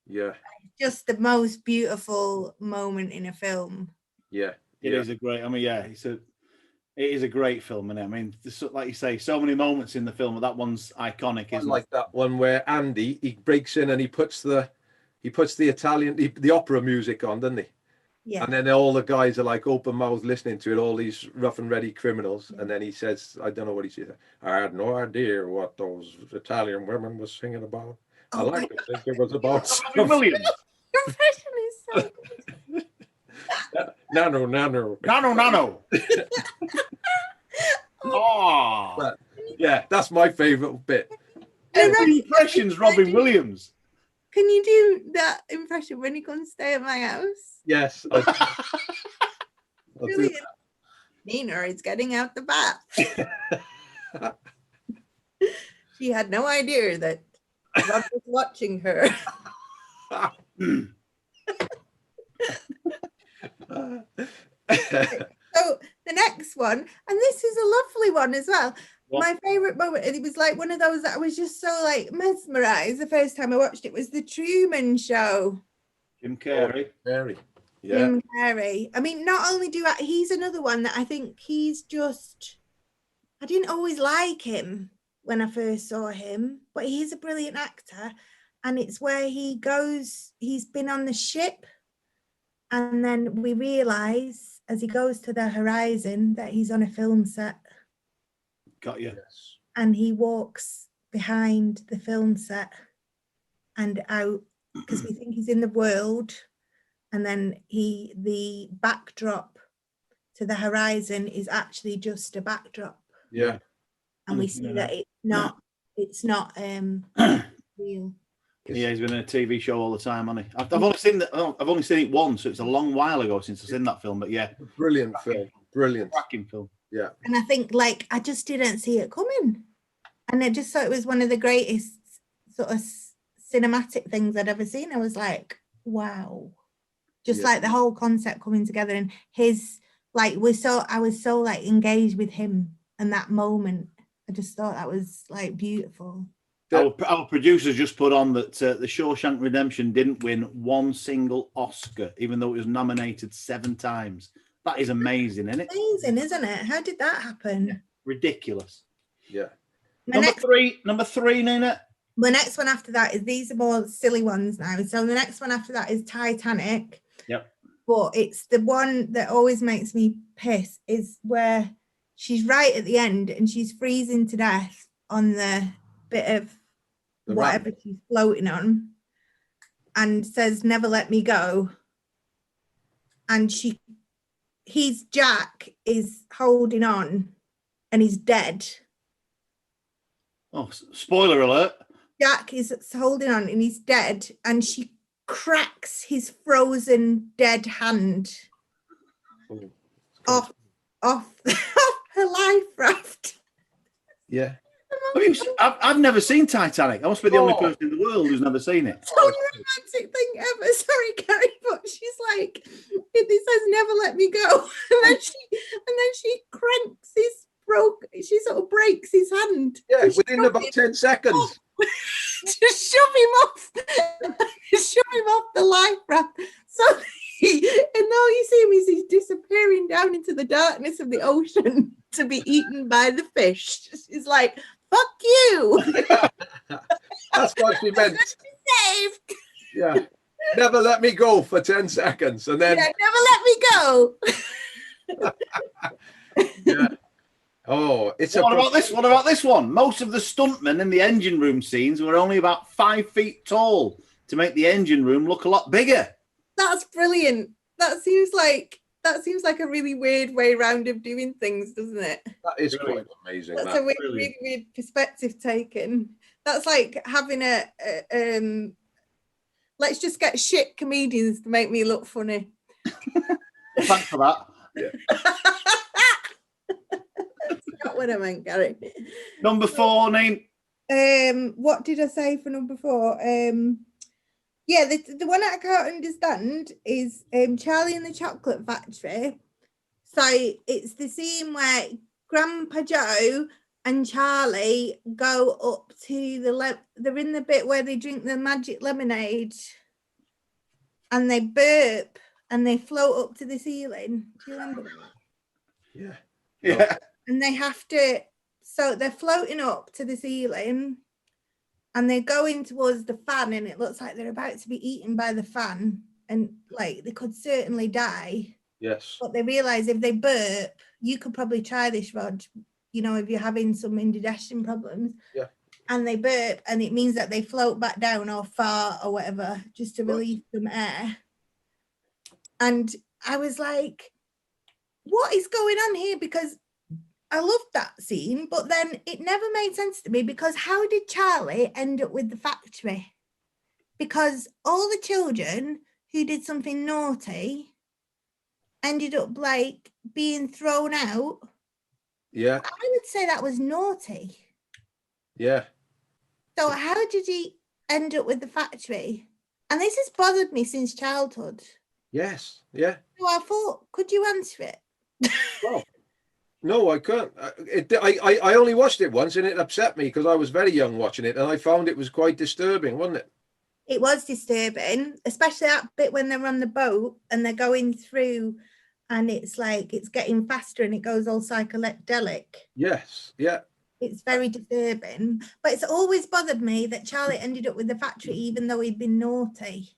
Yeah. Just the most beautiful moment in a film. Yeah. It is a great. I mean, yeah, it is a great film, isn't it? I mean, like you say, so many moments in the film, but that one's iconic, isn't it? Like that one where Andy, he breaks in and he puts the Italian the opera music on, doesn't he? Yeah. And then all the guys are like open mouthed listening to it, all these rough and ready criminals. And then he says, I don't know what he says. I had no idea what those Italian women were singing about. I like to think it was about Robin Williams. Your impression is so good. Nano. Oh, But, yeah, that's my favourite bit. every impression's Robin Williams. Can you do that impression when you come stay at my house? Yes. I'll do Brilliant. that. Nina is getting out the bath. She had no idea that Rob was watching her. So the next one, and this is a lovely one as well. What? My favorite moment, and it was like one of those that I was just so like mesmerized the first time I watched it, was the Truman Show. Jim Carrey. Very. Yeah. Jim Carrey. I mean, not only he's another one that I think I didn't always like him when I first saw him, but he's a brilliant actor. And it's where he's been on the ship, and then we realize as he goes to the horizon that he's on a film set. Got you. Yes. And he walks behind the film set and out because we think he's in the world, and then the backdrop to the horizon is actually just a backdrop. Yeah. And we see that it's not real. Yeah, he's been in a TV show all the time, hasn't he? I've only seen that. I've only seen it once, so it's a long while ago since I've seen that film. But yeah, Brilliant film. Brilliant. cracking film. Yeah. And I think like I just didn't see it coming, and I just thought it was one of the greatest sort of cinematic things I'd ever seen. I was like, wow, just like the whole concept coming together, and his like I was so like engaged with him and that moment. I just thought that was like beautiful. Our producers just put on that the Shawshank Redemption didn't win one single Oscar, even though it was nominated 7 times. That is amazing, isn't it? Amazing, isn't it? How did that happen? Yeah. Ridiculous. Yeah. Number three, Nina. The next one after that is, these are more silly ones now. So the next one after that is Titanic. Yep. But it's the one that always makes me piss, is where she's right at the end and she's freezing to death on the bit of whatever she's floating on, and says, "Never let me go." And Jack is holding on and he's dead. Oh, spoiler alert. Jack is holding on and he's dead, and she cracks his frozen dead hand off her life raft. Yeah. I've never seen Titanic. I must be the only person in the world who's never seen it. It's the most romantic thing ever. Sorry, Gary, but she's like, it says "never let me go," and then she cranks she sort of breaks his hand. Yeah, within about 10 seconds. To shove him off the life raft. So and all you see him is he's disappearing down into the darkness of the ocean to be eaten by the fish. She's like, "Fuck you." That's what she meant. Saved. Yeah. Never let me go for 10 seconds. And then never let me go. yeah. Oh, What about this one? Most of the stuntmen in the engine room scenes were only about 5 feet tall to make the engine room look a lot bigger. That's brilliant. That seems like a really weird way round of doing things, doesn't it? That is quite amazing. That's a really weird perspective taken. That's like having let's just get shit comedians to make me look funny. Thanks for that. Yeah. That's not what I meant, Gary. Number 4, Neen. What did I say for number 4? Yeah, the one I can't understand is Charlie and the Chocolate Factory. So it's the scene where Grandpa Joe and Charlie go up to they're in the bit where they drink the magic lemonade and they burp and they float up to the ceiling. Do you remember that? Yeah. Yeah. And they have to, so they're floating up to the ceiling and they're going towards the fan, and it looks like they're about to be eaten by the fan, and like they could certainly die. Yes. But they realize if they burp, you could probably try this, Rod, you know, if you're having some indigestion problems. Yeah. And they burp, and it means that they float back down or fart or whatever, just to release some air. And I was like, what is going on here? Because I loved that scene, but then it never made sense to me, because how did Charlie end up with the factory? Because all the children who did something naughty ended up like being thrown out. Yeah. I would say that was naughty. Yeah. So how did he end up with the factory? And this has bothered me since childhood. Yes. Yeah. So I thought, could you answer it? Well, no, I can't. I only watched it once, and it upset me because I was very young watching it, and I found it was quite disturbing, wasn't it? It was disturbing, especially that bit when they're on the boat and they're going through, and it's like it's getting faster and it goes all psychedelic. Yes. Yeah. It's very disturbing, but it's always bothered me that Charlie ended up with the factory even though he'd been naughty.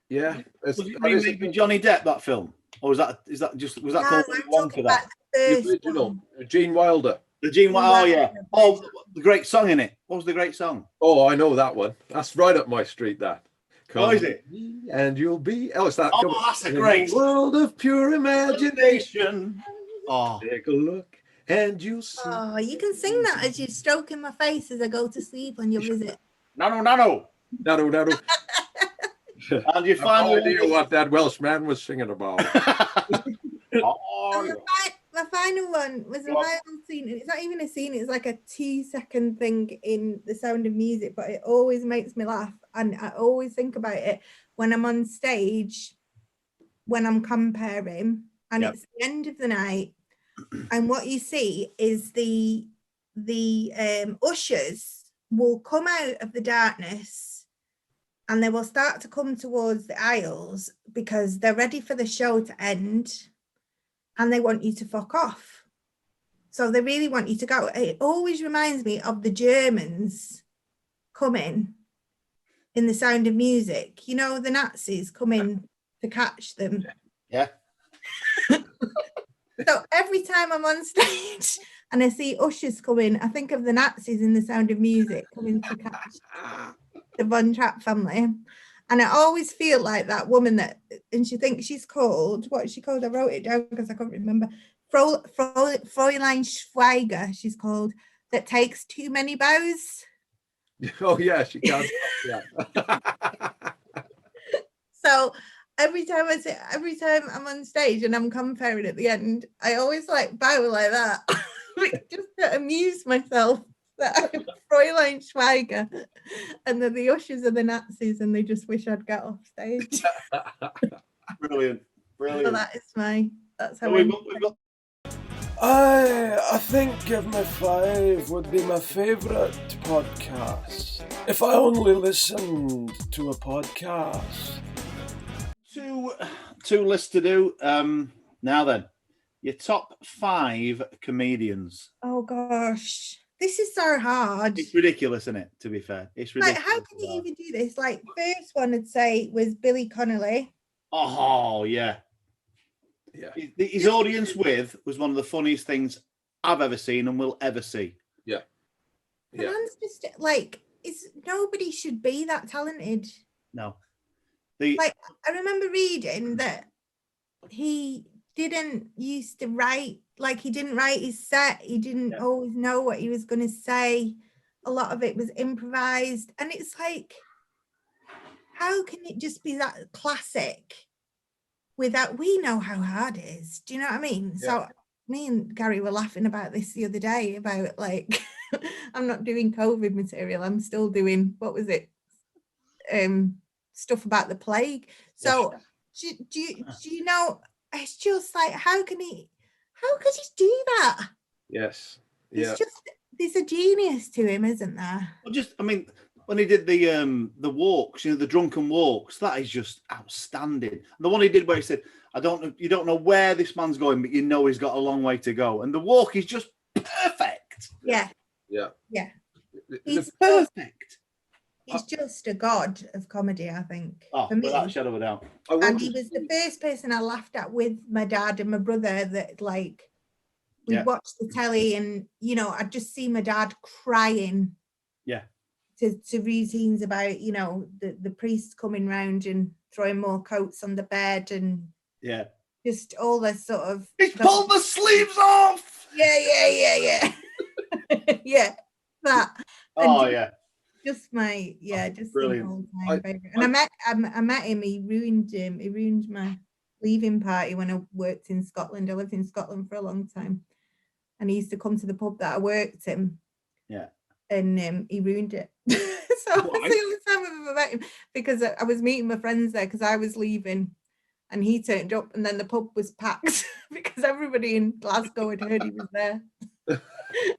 Yeah. Was it remade with Johnny Depp, that film? Or was that called Wonka, that? The original, Gene Wilder. The Gene Wilder, oh yeah. Oh, the great song in it. What was the great song? Oh, I know that one. That's right up my street, that. Oh, is it? And you'll be... Oh, it's that. Oh, that's a great... world of pure imagination. Oh. Take a look and you'll see. Oh, you can sing that as you're stroking my face as I go to sleep on your visit. No. Naru. And your I have final no one idea was- what that Welsh man was singing about. And my final one was a final scene. It's not even a scene, it's like a 2-second thing in The Sound of Music, but it always makes me laugh. And I always think about it when I'm on stage, when I'm comparing, and Yep. it's the end of the night. And what you see is the ushers will come out of the darkness and they will start to come towards the aisles because they're ready for the show to end and they want you to fuck off. So they really want you to go. It always reminds me of the Germans coming in The Sound of Music. You know, the Nazis coming to catch them. Yeah. So every time I'm on stage and I see ushers coming, I think of the Nazis in The Sound of Music coming to catch the Von Trapp family. And I always feel like that woman that, and she thinks she's called, what is she called? I wrote it down because I can't remember. Fräulein Schweiger, she's called, that takes too many bows. Oh yeah, she can. Yeah. So every time I'm on stage and I'm comparing at the end, I always like bow like that, just to amuse myself. That I'm Fräulein Schweiger, and then the ushers are the Nazis, and they just wish I'd get off stage. Brilliant. So that's how So we've got I think Give Me Five would be my favourite podcast. If I only listened to a podcast. two lists to do. Now then, your top 5 comedians. Oh gosh, this is so hard. It's ridiculous, isn't it? To be fair, it's Like, ridiculous. how can you even do this? Like, first one I'd say was Billy Connolly. Oh yeah. Yeah. His audience with was one of the funniest things I've ever seen and will ever see. Yeah. The man's just like, nobody should be that talented. No. Like, I remember reading that he didn't used to write, like he didn't write his set. He didn't always know what he was going to say. A lot of it was improvised. And it's like, how can it just be that classic without, we know how hard it is. Do you know what I mean? Yeah. So me and Gary were laughing about this the other day about like, I'm not doing COVID material. I'm still doing, what was it? Stuff about the plague. So do you know, it's just like, how could he do that? Yes. It's Yeah. just, there's a genius to him, isn't there? Well, just, I mean, when he did the walks, the drunken walks, that is just outstanding. The one he did where he said, you don't know where this man's going, but you know he's got a long way to go. And the walk is just perfect. Yeah. Yeah. Yeah. He's perfect. He's just a god of comedy, I think. Oh, for me. without a shadow of a doubt. And he was the first person I laughed at with my dad and my brother, that like we'd watch the telly and I'd just see my dad crying. Yeah. To routines about, the priests coming round and throwing more coats on the bed and just all this sort of. He's pulled the sleeves off. Yeah. Yeah, that. Oh, and yeah. Just my just brilliant. all-time favorite. And I met him. He ruined my leaving party when I worked in Scotland. I lived in Scotland for a long time, and he used to come to the pub that I worked in. Yeah. And he ruined it. So it's the only time I've ever met him, because I was meeting my friends there because I was leaving, and he turned up, and then the pub was packed because everybody in Glasgow had heard he was there.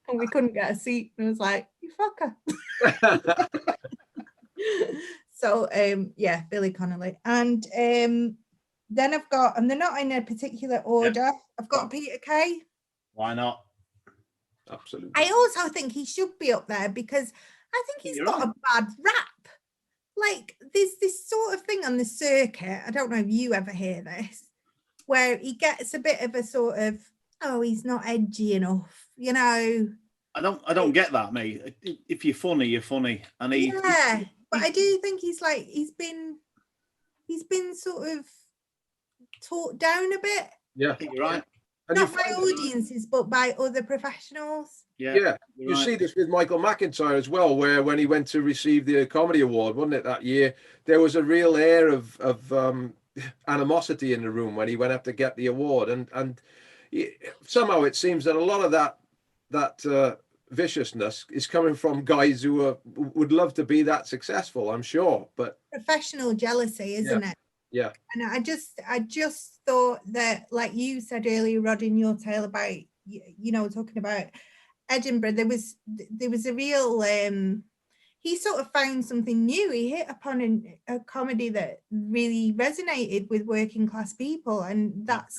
And we couldn't get a seat, and I was like, you fucker. So Billy Connolly. And then I've got, and they're not in a particular order, I've got Peter Kay. Why not? Absolutely. I also think he should be up there because I think he's got a bad rap. Like, there's this sort of thing on the circuit, I don't know if you ever hear this, where he gets a bit of a sort of, oh, he's not edgy enough, I don't get that, mate. If you're funny, you're funny. And but I do think he's been sort of talked down a bit. Yeah, you're right. And Not by audiences, but by other professionals. Yeah, you see this with Michael McIntyre as well, where when he went to receive the comedy award, wasn't it, that year, there was a real air of animosity in the room when he went up to get the award, and somehow it seems that a lot of that viciousness is coming from guys who would love to be that successful, I'm sure, but professional jealousy, isn't it? Yeah. And I just thought that, like you said earlier, Rod, in your tale about, talking about Edinburgh, there was a real he sort of found something new. He hit upon a comedy that really resonated with working class people, and that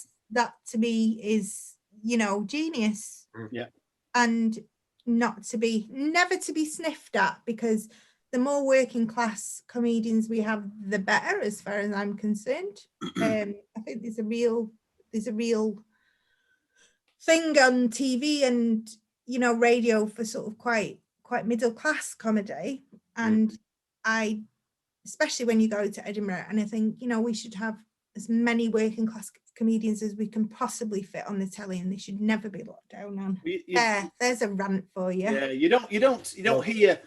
to me is genius. Yeah. And never to be sniffed at, because the more working class comedians we have, the better, as far as I'm concerned. I think there's a real thing on TV and radio for sort of quite middle class comedy, and I, especially when you go to Edinburgh, and I think we should have as many working class comedians as we can possibly fit on the telly, and they should never be locked down on. There's a rant for you. Yeah, you don't hear,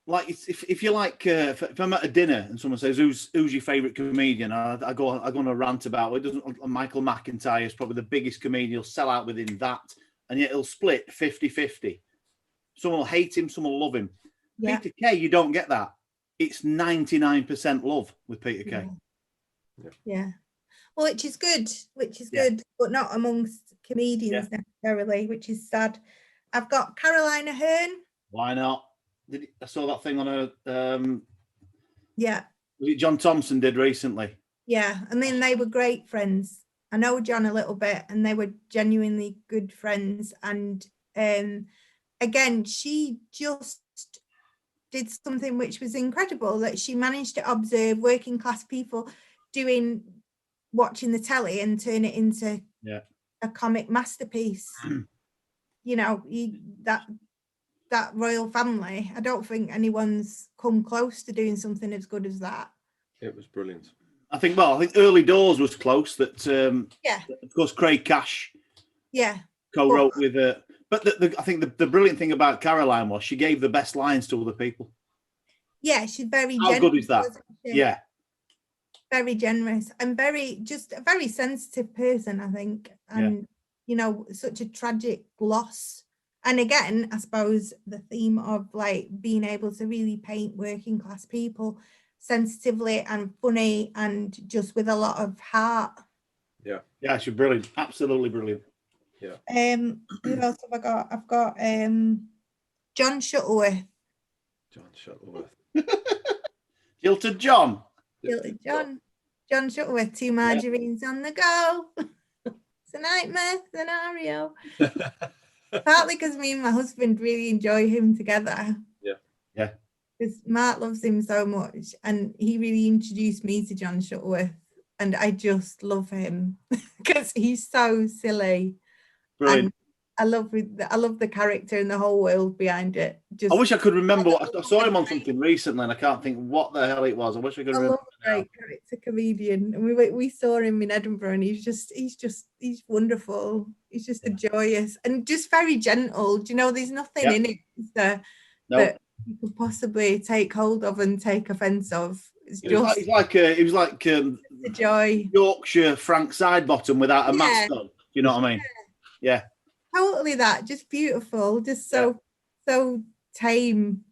like, if you're like if I'm at a dinner and someone says who's your favourite comedian, I go on a rant about it. Doesn't Michael McIntyre is probably the biggest comedian. He'll sell out within that, and yet it'll split 50-50. Someone will hate him, someone will love him. Yeah. Peter Kay, you don't get that. It's 99% love with Peter Kay. Yeah. Well, which is good, but not amongst comedians necessarily, which is sad. I've got Caroline Aherne. Why not? I saw that thing on a Yeah. Was it John Thompson did recently? Yeah, I mean, they were great friends. I know John a little bit, and they were genuinely good friends. And again, she just did something which was incredible, that she managed to observe working class people watching the telly and turn it into a comic masterpiece. That royal family, I don't think anyone's come close to doing something as good as that. It was brilliant. I think Early Doors was close. That of course Craig Cash co-wrote with but I think the brilliant thing about Caroline was she gave the best lines to other people. Yeah, she's very How generous, good is that? Yeah. Very generous and just a very sensitive person, I think. And such a tragic loss. And again, I suppose the theme of like being able to really paint working class people sensitively and funny and just with a lot of heart. Yeah, she's brilliant. Absolutely brilliant. Yeah. Who else have I got? I've got John Shuttleworth. Jilted John. John Shuttleworth, two margarines on the go. It's a nightmare scenario. Partly because me and my husband really enjoy him together. Yeah. Because Mark loves him so much, and he really introduced me to John Shuttleworth, and I just love him because he's so silly. Brilliant. And I love the character and the whole world behind it. I wish I could remember. I saw him on something recently, and I can't think what the hell it was. I wish I could remember. I love a great character comedian, and we saw him in Edinburgh, and he's wonderful. He's just a joyous and just very gentle. Do you know? There's nothing in it that you could possibly take hold of and take offence of. He was like the joy. Yorkshire Frank Sidebottom without a mask on. You know what I mean? Yeah. Totally that. Just beautiful. Just so tame.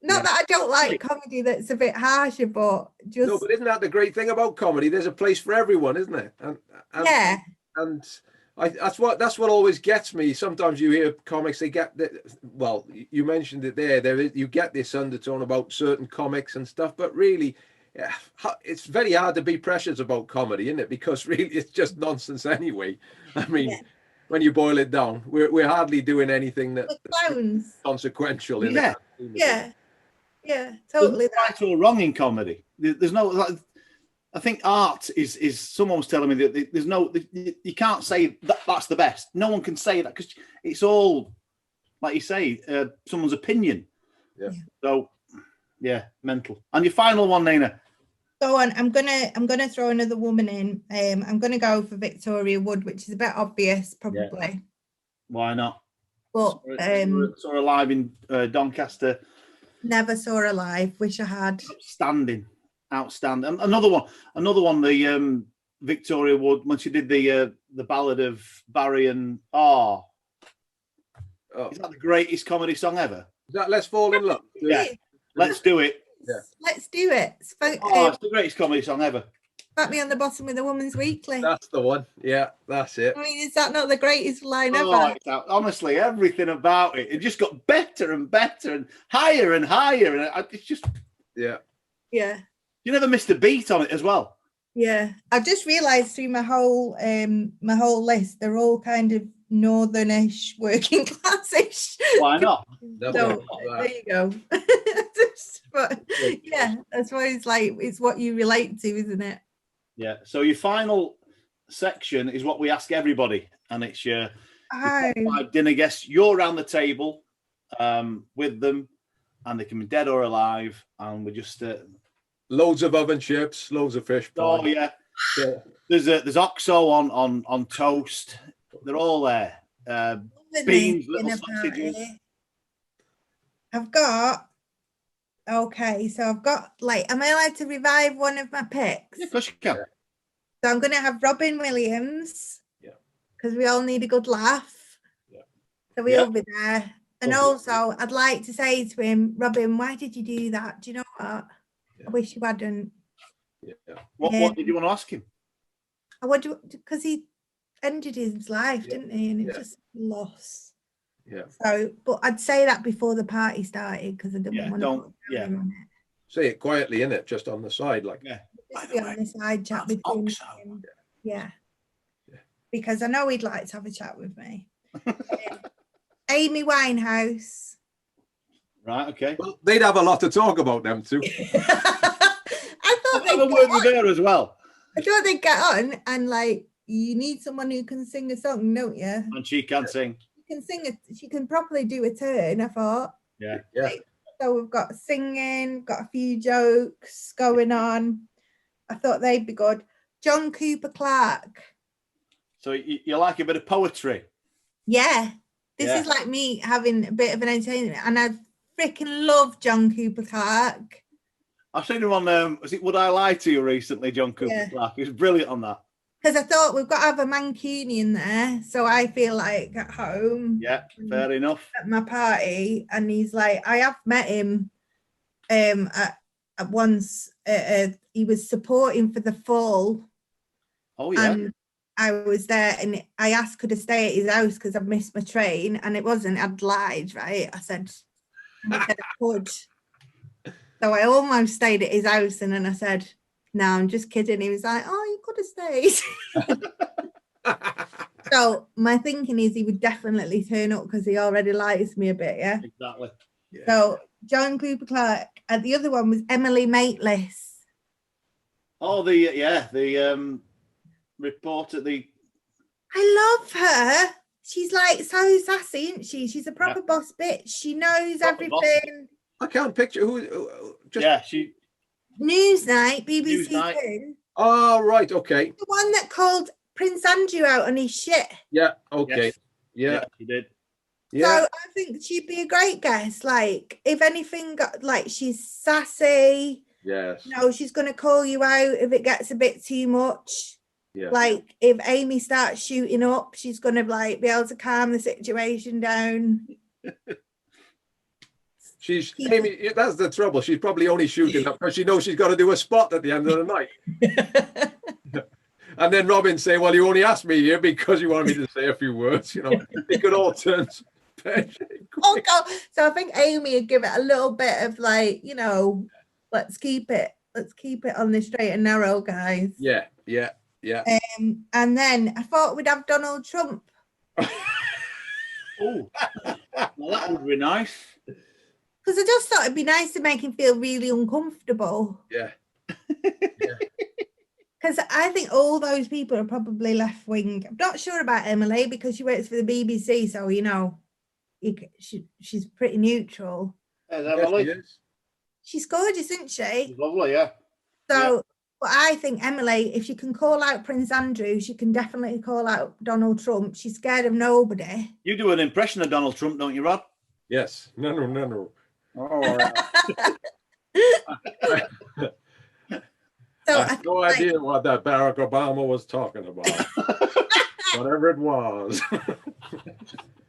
Not that I don't like comedy that's a bit harsher, but just... No, but isn't that the great thing about comedy? There's a place for everyone, isn't it? And that's what always gets me. Sometimes you hear comics, they get you mentioned it there you get this undertone about certain comics and stuff, but really it's very hard to be precious about comedy, isn't it? Because really it's just nonsense anyway. I mean, when you boil it down, we're hardly doing anything that's consequential in it. Yeah, totally. There's right or wrong in comedy. There's no. I think art is. Someone was telling me that there's no. You can't say that's the best. No one can say that because it's all, like you say, someone's opinion. Yeah. So, mental. And your final one, Nina. Go on. I'm gonna throw another woman in. I'm gonna go for Victoria Wood, which is a bit obvious, probably. Yeah. Why not? But saw her live in Doncaster. never saw her live. Wish I had. Outstanding. And another one. The Victoria Wood when she did the ballad of Barry and is that the greatest comedy song ever? Is that Let's Fall in Love? Yeah. Let's do it. Yeah. Let's do it. It's the greatest comedy song ever. Pat me on the bottom with a Woman's Weekly. That's the one. Yeah, that's it. I mean, is that not the greatest line ever? Honestly, everything about it just got better and better and higher, and it's just Yeah. you never missed a beat on it as well. Yeah, I've just realised through my whole list, they're all kind of northernish, working classish. Why not? So, there you go. But yeah, that's why it's what you relate to, isn't it? Yeah. So your final section is what we ask everybody, and it's your top 5 dinner guests. You're around the table with them, and they can be dead or alive, and we just loads of oven chips, loads of fish pie. Oh yeah. There's oxo on toast. They're all there. Beans, little sausages. I've got am I allowed to revive one of my picks? Yeah, of course you can. So I'm gonna have Robin Williams. Yeah. Because we all need a good laugh. Yeah. So we'll be there. And also I'd like to say to him, Robin, why did you do that? Do you know what? I wish you hadn't. Yeah. What did you want to ask him? I would, because he ended his life, didn't he? And it just lost. Yeah. So, but I'd say that before the party started because I didn't want to. On it. Say it quietly, innit? Just on the side, like. Yeah. Just be on the side chat between him. Yeah. Because I know he'd like to have a chat with me. Amy Winehouse. Right. Okay. Well, they'd have a lot to talk about, them too. I thought they'd work with her as well. I thought they'd get on, and you need someone who can sing a song, don't you? And she can sing. She can sing it. She can properly do a turn. I thought. Yeah. So we've got singing, got a few jokes going on. I thought they'd be good. John Cooper Clarke. So you like a bit of poetry? Yeah. This is like me having a bit of an entertainment, and I freaking love John Cooper Clarke. I've seen him on was it Would I Lie to You recently, John Cooper Clarke. He was brilliant on that. Because I thought we've got to have a Mancunian there, so I feel like at home. Yeah, fair enough. At my party, and he's like, I have met him at once. He was supporting for the Fall. Oh yeah. And I was there, and I asked could I stay at his house because I've missed my train, and it wasn't. I'd lied, right? I said I could. So I almost stayed at his house, and then I said, no, I'm just kidding. He was like, oh, you could have stayed. So my thinking is he would definitely turn up because he already likes me a bit, yeah? Exactly. Yeah. So John Cooper Clarke, and the other one was Emily Maitlis. Oh, the reporter, I love her. She's so sassy, isn't she? She's a proper boss bitch. She knows Proper everything. I can't picture who. she. Newsnight, BBC Newsnight. 2. Oh, right, okay. The one that called Prince Andrew out on his shit. Yeah, okay. Yes. Yeah, she did. yeah. So I think she'd be a great guest. If anything, she's sassy. Yes. She's going to call you out if it gets a bit too much. Yeah. If Amy starts shooting up, she's going to be able to calm the situation down. Amy, that's the trouble. She's probably only shooting up because she knows she's got to do a spot at the end of the night. And then Robin say, well, you only asked me here because you wanted me to say a few words. It could all turn. Oh God. So I think Amy would give it a little bit of let's keep it on the straight and narrow, guys. Yeah. And then I thought we'd have Donald Trump. Oh, well, that would be nice. Because I just thought it'd be nice to make him feel really uncomfortable. Yeah. Because I think all those people are probably left wing. I'm not sure about Emily because she works for the BBC, so she's pretty neutral. Yes, Yes, She's gorgeous, isn't she? She's lovely, yeah. So But I think Emily, if she can call out Prince Andrew, she can definitely call out Donald Trump. She's scared of nobody. You do an impression of Donald Trump, don't you, Rob? Yes. No. Oh, So I have no idea what that Barack Obama was talking about. Whatever it was.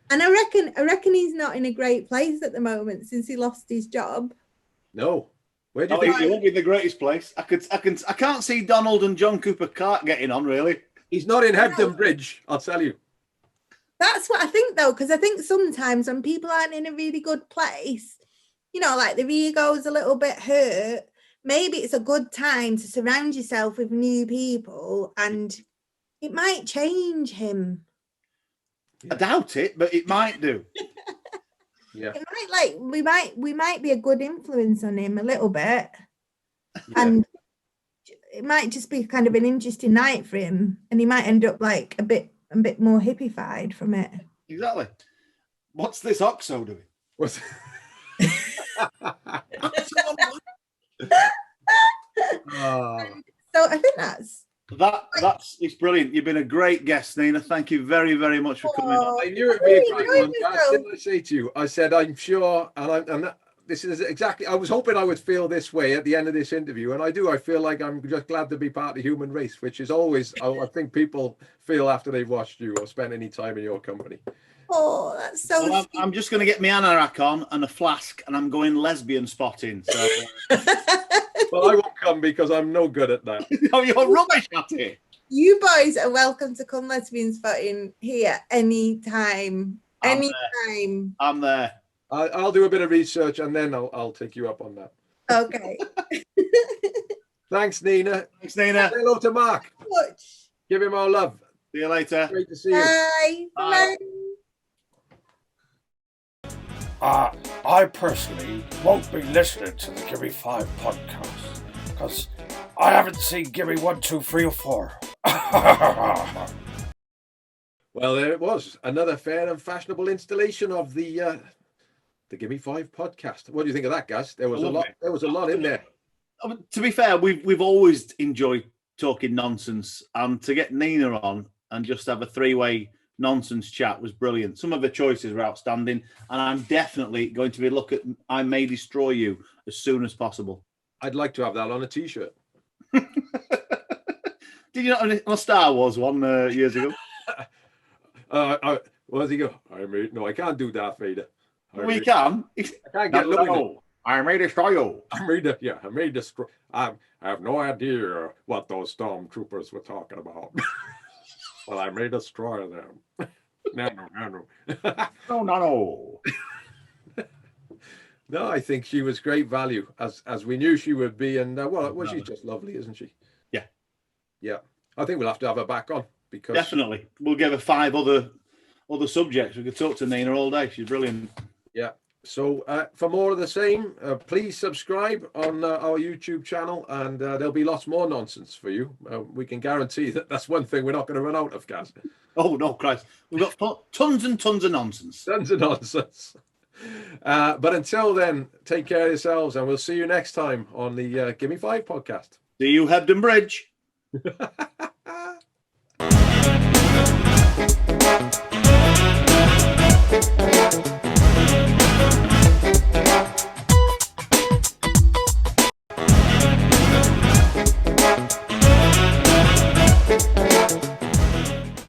And I reckon he's not in a great place at the moment since he lost his job. No. Where do you he think? won't be in the greatest place. I can't see Donald and John Cooper Clarke getting on, really. He's not in Hebden Bridge, I'll tell you. That's what I think, though, because I think sometimes when people aren't in a really good place, you know, like their ego's a little bit hurt, maybe it's a good time to surround yourself with new people, and it might change him. I doubt it, but it might do. Yeah. It might, like, we might be a good influence on him a little bit. Yeah. And it might just be kind of an interesting night for him, and he might end up like a bit more hippified from it. Exactly. What's this Oxo doing? What's... So I think it's brilliant. You've been a great guest, Nina. Thank you very, very much for coming on. I knew it'd be a great one, guys. Didn't I say to you? I said, I'm sure, and this is exactly, I was hoping I would feel this way at the end of this interview, and I do. I feel like I'm just glad to be part of the human race, which is always, I think people feel after they've watched you or spent any time in your company. Oh, that's so Well, I'm just going to get my anorak on and a flask, and I'm going lesbian spotting. So, Well, I won't come because I'm no good at that. oh, you're rubbish at it. You boys are welcome to come lesbian spotting here anytime. Anytime. I'm there. I'll do a bit of research and then I'll take you up on that. Okay. Thanks, Nina. Thanks, Nina. Say hello to Mark. Much. Give him our love. See you later. Great to see you. Bye. Bye. I personally won't be listening to the Gimme 5 podcast because I haven't seen Gimme 1, 2, 3, or 4. Well, there it was. Another fair and fashionable installation of the Gimme 5 podcast. What do you think of that, Gaz? There was a lot. There was a lot in there. To be fair, we've always enjoyed talking nonsense, and to get Nina on and just have a three-way nonsense chat was brilliant. Some of the choices were outstanding, and I'm definitely going to be looking at I May Destroy You as soon as possible. I'd like to have that on a t-shirt. Did you not on a Star Wars one years ago? What does he go? I can't do Darth Vader. We can. I can't get Louis. I may destroy you. I may destroy. I have no idea what those stormtroopers were talking about. Well, I may destroy them. No. No. No, I think she was great value, as we knew she would be, and she's just lovely, isn't she? Yeah. I think we'll have to have her back on because Definitely, we'll give her 5 other subjects. We could talk to Nina all day. She's brilliant. Yeah. So for more of the same, please subscribe on our YouTube channel, and there'll be lots more nonsense for you. We can guarantee that's one thing we're not going to run out of, Gaz. Oh, no, Christ. We've got tons and tons of nonsense. Tons of nonsense. But until then, take care of yourselves, and we'll see you next time on the Gimme 5 podcast. See you, Hebden Bridge.